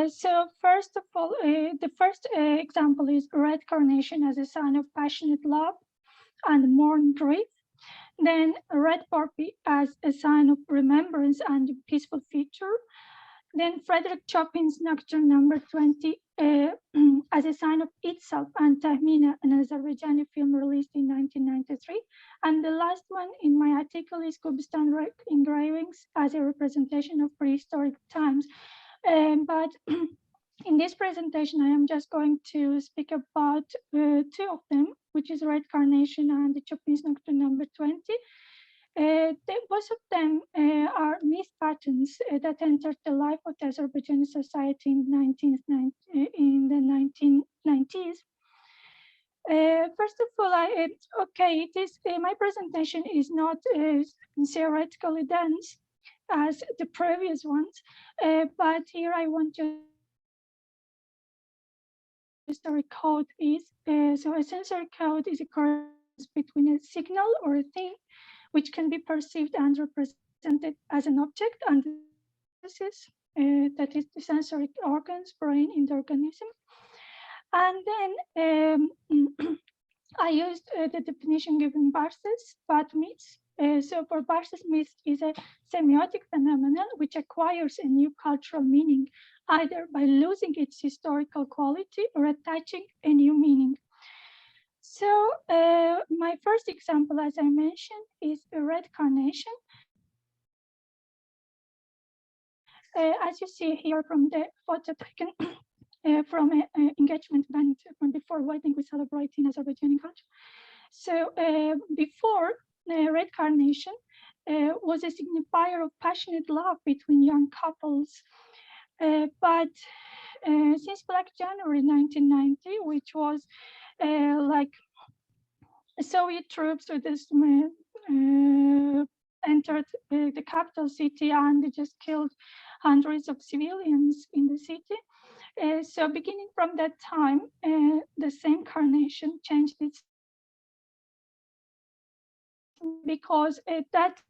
Speaker 5: So first of all, the first example is red carnation as a sign of passionate love and mourn grief. Then red poppy as a sign of remembrance and peaceful future. Then Frederik Chopin's Nocturne number 20 as a sign of itself and Tahmina, an Azerbaijani film released in 1993. And the last one in my article is Kubistan engravings as a representation of prehistoric times. But in this presentation, I am just going to speak about 2 of them, which is red carnation and the Chopin's Nocturne number 20. Both of them are myth patterns that entered the life of the Azerbaijani society in the 1990s. First of all, it is my presentation is not theoretically dense as the previous ones, but here I want to sensory code is. So a sensory code is a correspondence between a signal or a thing which can be perceived and represented as an object and that is the sensory organs, brain in the organism. And then I used the definition given Barses, but myths. So for Barses, myth is a semiotic phenomenon which acquires a new cultural meaning, either by losing its historical quality or attaching a new meaning. So my first example, as I mentioned, is a red carnation. As you see here from the photo taken from an engagement event from before wedding we celebrate in Azerbaijani culture. So before red carnation was a signifier of passionate love between young couples. But since Black January 1990, which was like Soviet troops with this entered the capital city and they just killed hundreds of civilians in the city. So beginning from that time, the same carnation changed its because that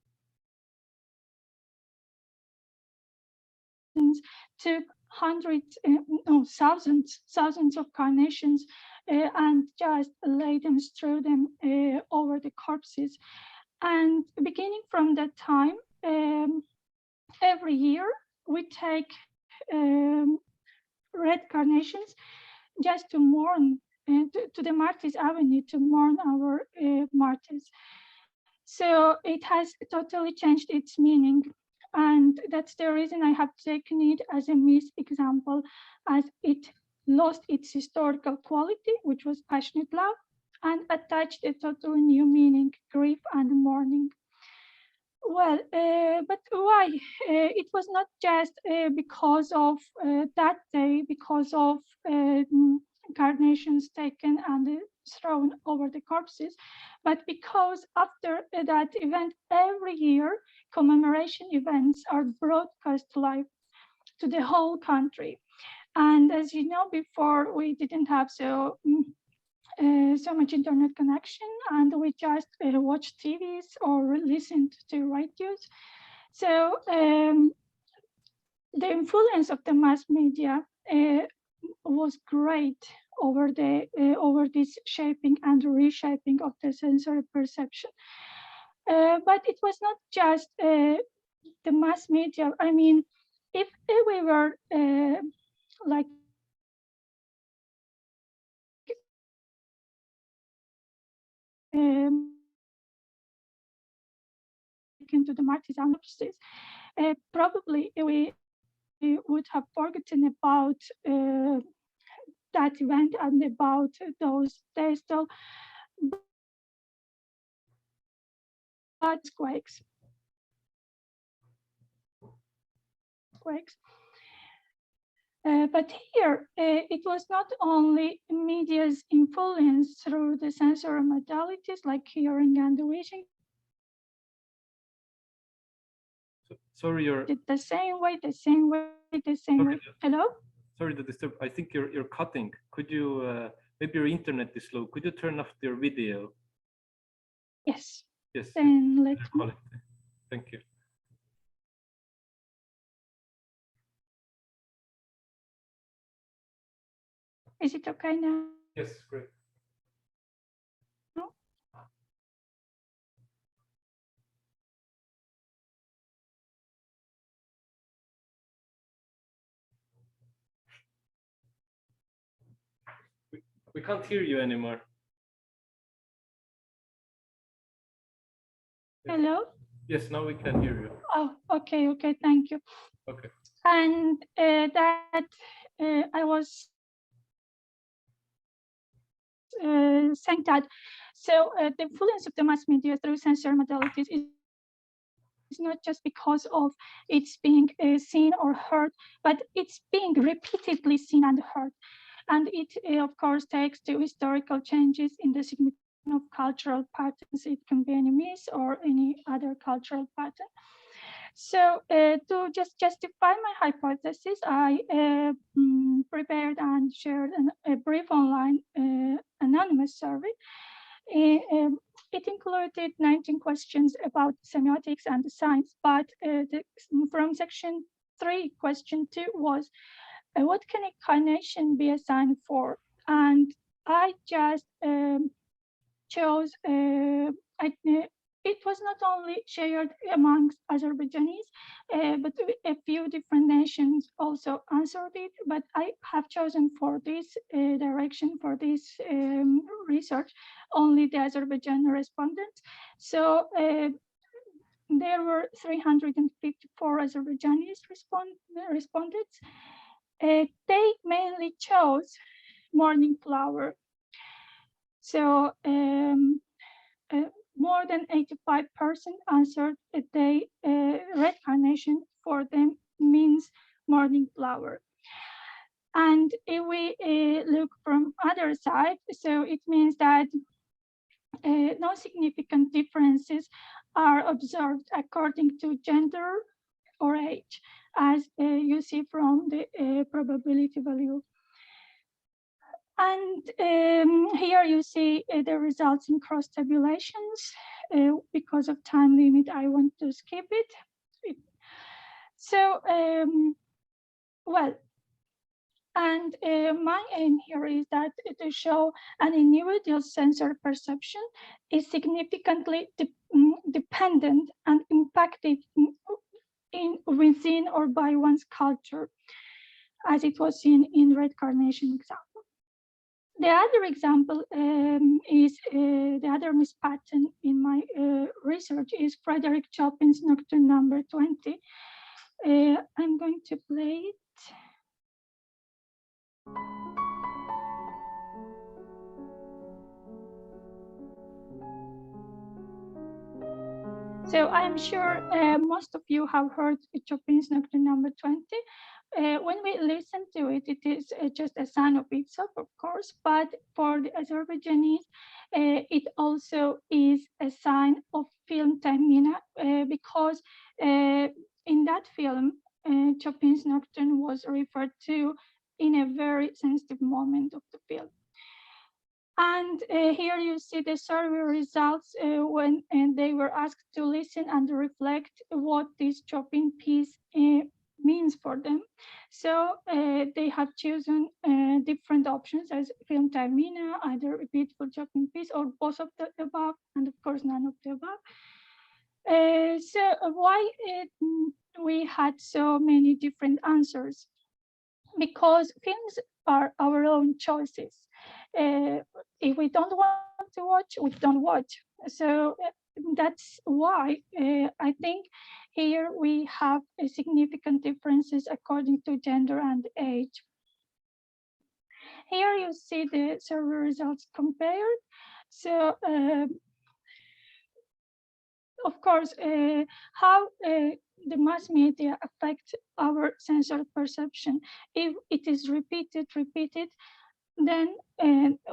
Speaker 5: took hundreds, no, thousands of carnations and just lay them, strew them over the corpses. And beginning from that time, every year we take red carnations just to mourn to the Martyrs Avenue to mourn our martyrs. So it has totally changed its meaning. And that's the reason I have taken it as a myth example, as it lost its historical quality, which was passionate love, and attached a totally new meaning, grief and mourning. Well, but why? It was not just because of that day, because of carnations taken and thrown over the corpses, but because after that event, every year, commemoration events are broadcast live to the whole country. And as you know, before we didn't have so much internet connection, and we just watched TVs or listened to radios. So the influence of the mass media was great over this shaping and reshaping of the sensory perception. But it was not just the mass media. I mean, if we were like into the Marxism, probably we would have forgotten about that event and about those days. So, quakes. But here, it was not only media's influence through the sensory modalities like hearing and vision.
Speaker 2: Sorry, you're
Speaker 5: The same way. Hello?
Speaker 2: sorry to disturb. I think you're cutting. Could you maybe your internet is slow? Could you turn off your video?
Speaker 5: Yes.
Speaker 2: Yes.
Speaker 5: Then let me.
Speaker 2: Thank you.
Speaker 5: Is it okay now?
Speaker 2: Yes, great.
Speaker 5: No?
Speaker 2: We can't hear you anymore.
Speaker 5: Hello?
Speaker 2: Yes, now we can hear you.
Speaker 5: Oh, okay, thank you.
Speaker 2: Okay.
Speaker 5: And that I was saying that. So the influence of the mass media through sensory modalities is not just because of it's being seen or heard, but it's being repeatedly seen and heard. And it, of course, takes to historical changes in the significance of cultural patterns. It can be any myth or any other cultural pattern. So to just justify my hypothesis, I prepared and shared a brief online anonymous survey. It included 19 questions about semiotics and science, but from section 3, question 2 was, what can incarnation be assigned for? And I just chose, it was not only shared amongst Azerbaijanis, but a few different nations also answered it. But I have chosen for this direction, for this research, only the Azerbaijan respondents. So there were 354 Azerbaijanis respondents. They mainly chose morning flower. So more than 85% answered that red carnation for them means morning flower. And if we look from other side, so it means that no significant differences are observed according to gender or age, as you see from the probability value. And here you see the results in cross tabulations. Because of time limit, I want to skip it. So, well, and my aim here is that to show an individual sensory perception is significantly dependent and impacted within or by one's culture, as it was seen in red carnation example. The other example is the other Miss pattern in my research is Frederik Chopin's Nocturne number 20. I'm going to play it. So I'm sure most of you have heard Chopin's Nocturne number 20. When we listen to it, it is just a sign of itself, of course, but for the Azerbaijanis, it also is a sign of film Taymina, because in that film, Chopin's Nocturne was referred to in a very sensitive moment of the film. And here you see the survey results when they were asked to listen and reflect what this Chopin piece means for them. So they have chosen different options as film Taymina, either a beautiful Chopin piece or both of the above, and of course none of the above. So why we had so many different answers? Because films are our own choices. If we don't want to watch, we don't watch. So that's why I think here we have significant differences according to gender and age. Here you see the survey results compared. So of course, how the mass media affect our sensory perception. If it is repeated, then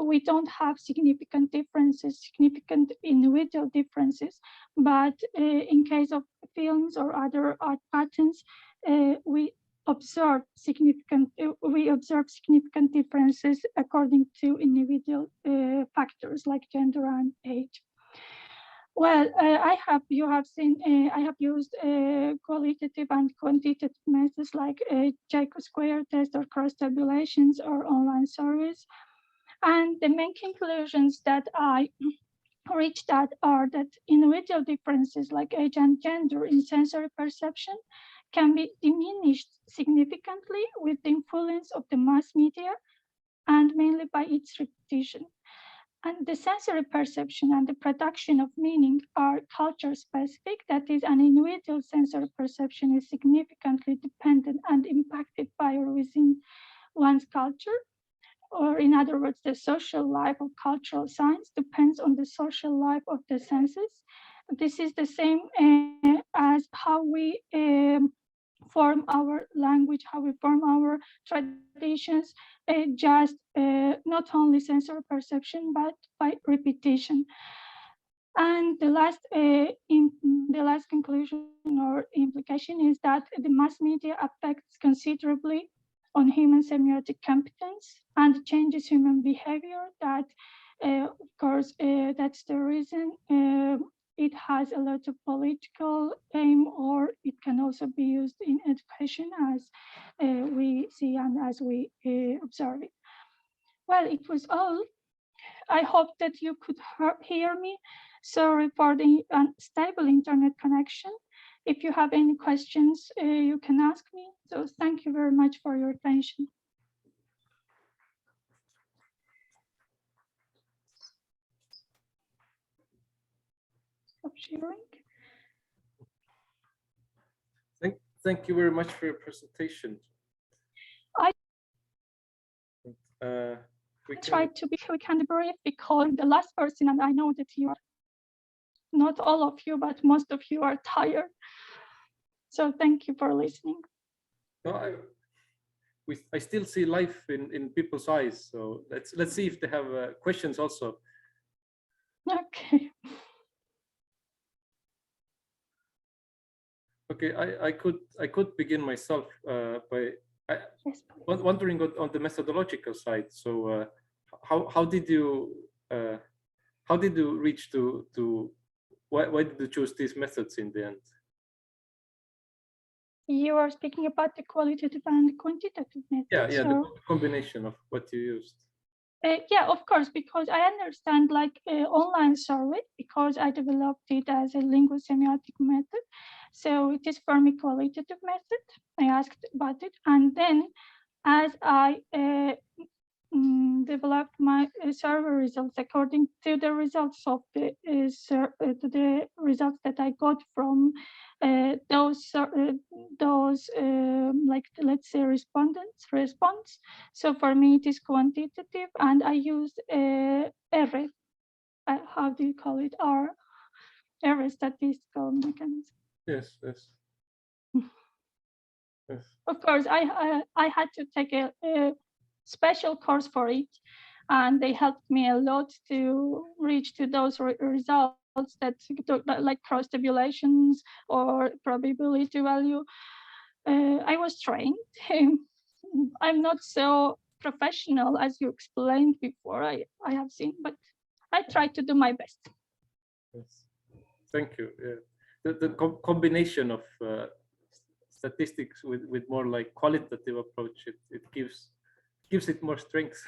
Speaker 5: we don't have significant differences, significant individual differences. But in case of films or other art patterns, we observe significant differences according to individual factors like gender and age. Well, you have seen, I have used qualitative and quantitative methods like Jacob square test or cross tabulations or online surveys. And the main conclusions that I reached at are that individual differences like age and gender in sensory perception can be diminished significantly with the influence of the mass media and mainly by its repetition. And the sensory perception and the production of meaning are culture specific. That is, an individual sensory perception is significantly dependent and impacted by or within one's culture. Or in other words, the social life of cultural science depends on the social life of the senses. This is the same as how we form our language, how we form our traditions, just not only sensory perception, but by repetition. And the last conclusion or implication is that the mass media affects considerably on human semiotic competence and changes human behavior. That, of course, that's the reason it has a lot of political aim, or it can also be used in education as we see and as we observe it. Well, it was all. I hope that you could hear me. Sorry for the unstable internet connection. If you have any questions, you can ask me. So thank you very much for your attention. Stop sharing.
Speaker 2: Thank you very much for your presentation.
Speaker 5: We try to be brief because the last person, and I know that you are, not all of you, but most of you are tired. So thank you for listening.
Speaker 2: No, I still see life in people's eyes. So let's see if they have questions also.
Speaker 5: Okay.
Speaker 2: Okay, I could begin myself by wondering on the methodological side. So how did you reach to why did you choose these methods in the end?
Speaker 5: You are speaking about the qualitative and quantitative methods.
Speaker 2: Yeah, the combination of what you used.
Speaker 5: Yeah, of course, because I understand like online survey, because I developed it as a linguosemiotic method. So it is for me qualitative method. I asked about it. And then as I developed my survey results according to the results of the results that I got from those like, let's say, response. So for me it is quantitative, and I used array. How do you call it? Array statistical mechanism.
Speaker 2: Yes, yes. Yes.
Speaker 5: Of course, I had to take a special course for it, and they helped me a lot to reach to those results that like cross tabulations or probability value. I was trained. I'm not so professional as you explained before. I have seen, but I try to do my best.
Speaker 2: Yes. Thank you. Yeah. The combination of statistics with more like qualitative approach, it gives it more strength.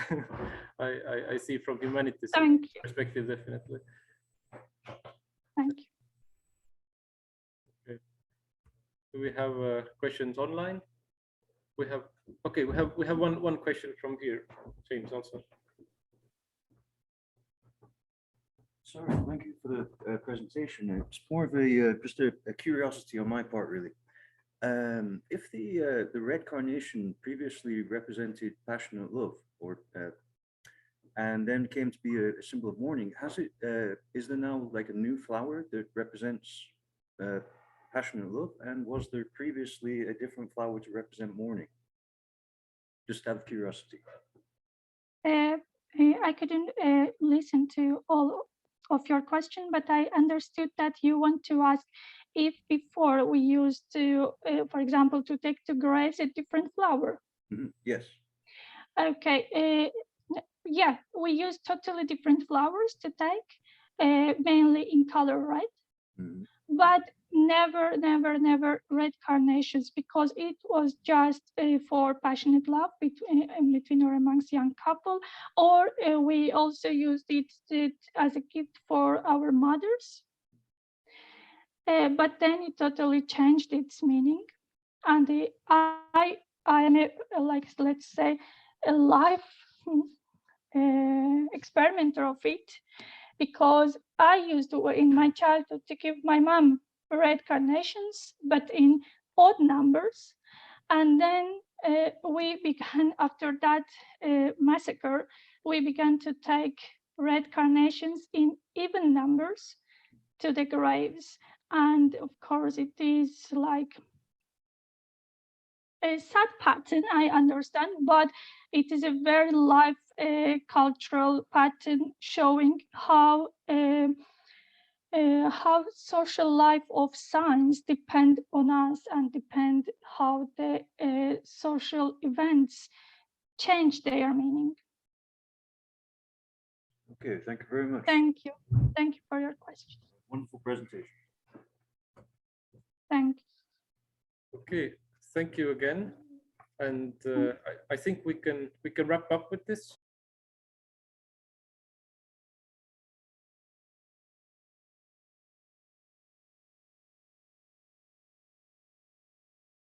Speaker 2: I see from humanities perspective, definitely.
Speaker 5: Thank you.
Speaker 2: Okay. Do we have questions online? We have one question from here, James, also.
Speaker 1: Sorry, thank you for the presentation. It's more of a just a curiosity on my part, really. If the red carnation previously represented passionate love, or and then came to be a symbol of mourning, is there now like a new flower that represents passionate love, and was there previously a different flower to represent mourning? Just out of curiosity.
Speaker 5: I couldn't listen to all of your question, but I understood that you want to ask if before we used to, for example, to take to graves a different flower.
Speaker 1: Mm-hmm. Yes.
Speaker 5: Okay. Yeah, we use totally different flowers to take, mainly in color, right? Mm-hmm. But never red carnations, because it was just for passionate love between or amongst young couple, or we also used it as a gift for our mothers. But then it totally changed its meaning, and I am like, let's say, a life experimenter of it, because I used to, in my childhood, to give my mom red carnations, but in odd numbers. And then we began, after that massacre, we began to take red carnations in even numbers to the graves. And of course, it is like a sad pattern, I understand, but it is a very live cultural pattern showing how social life of science depend on us, and depend how the social events change their meaning.
Speaker 1: Okay, thank you very much.
Speaker 5: Thank you. Thank you for your question.
Speaker 1: Wonderful presentation.
Speaker 5: Thank you.
Speaker 2: Okay, thank you again. And I think we can wrap up with this.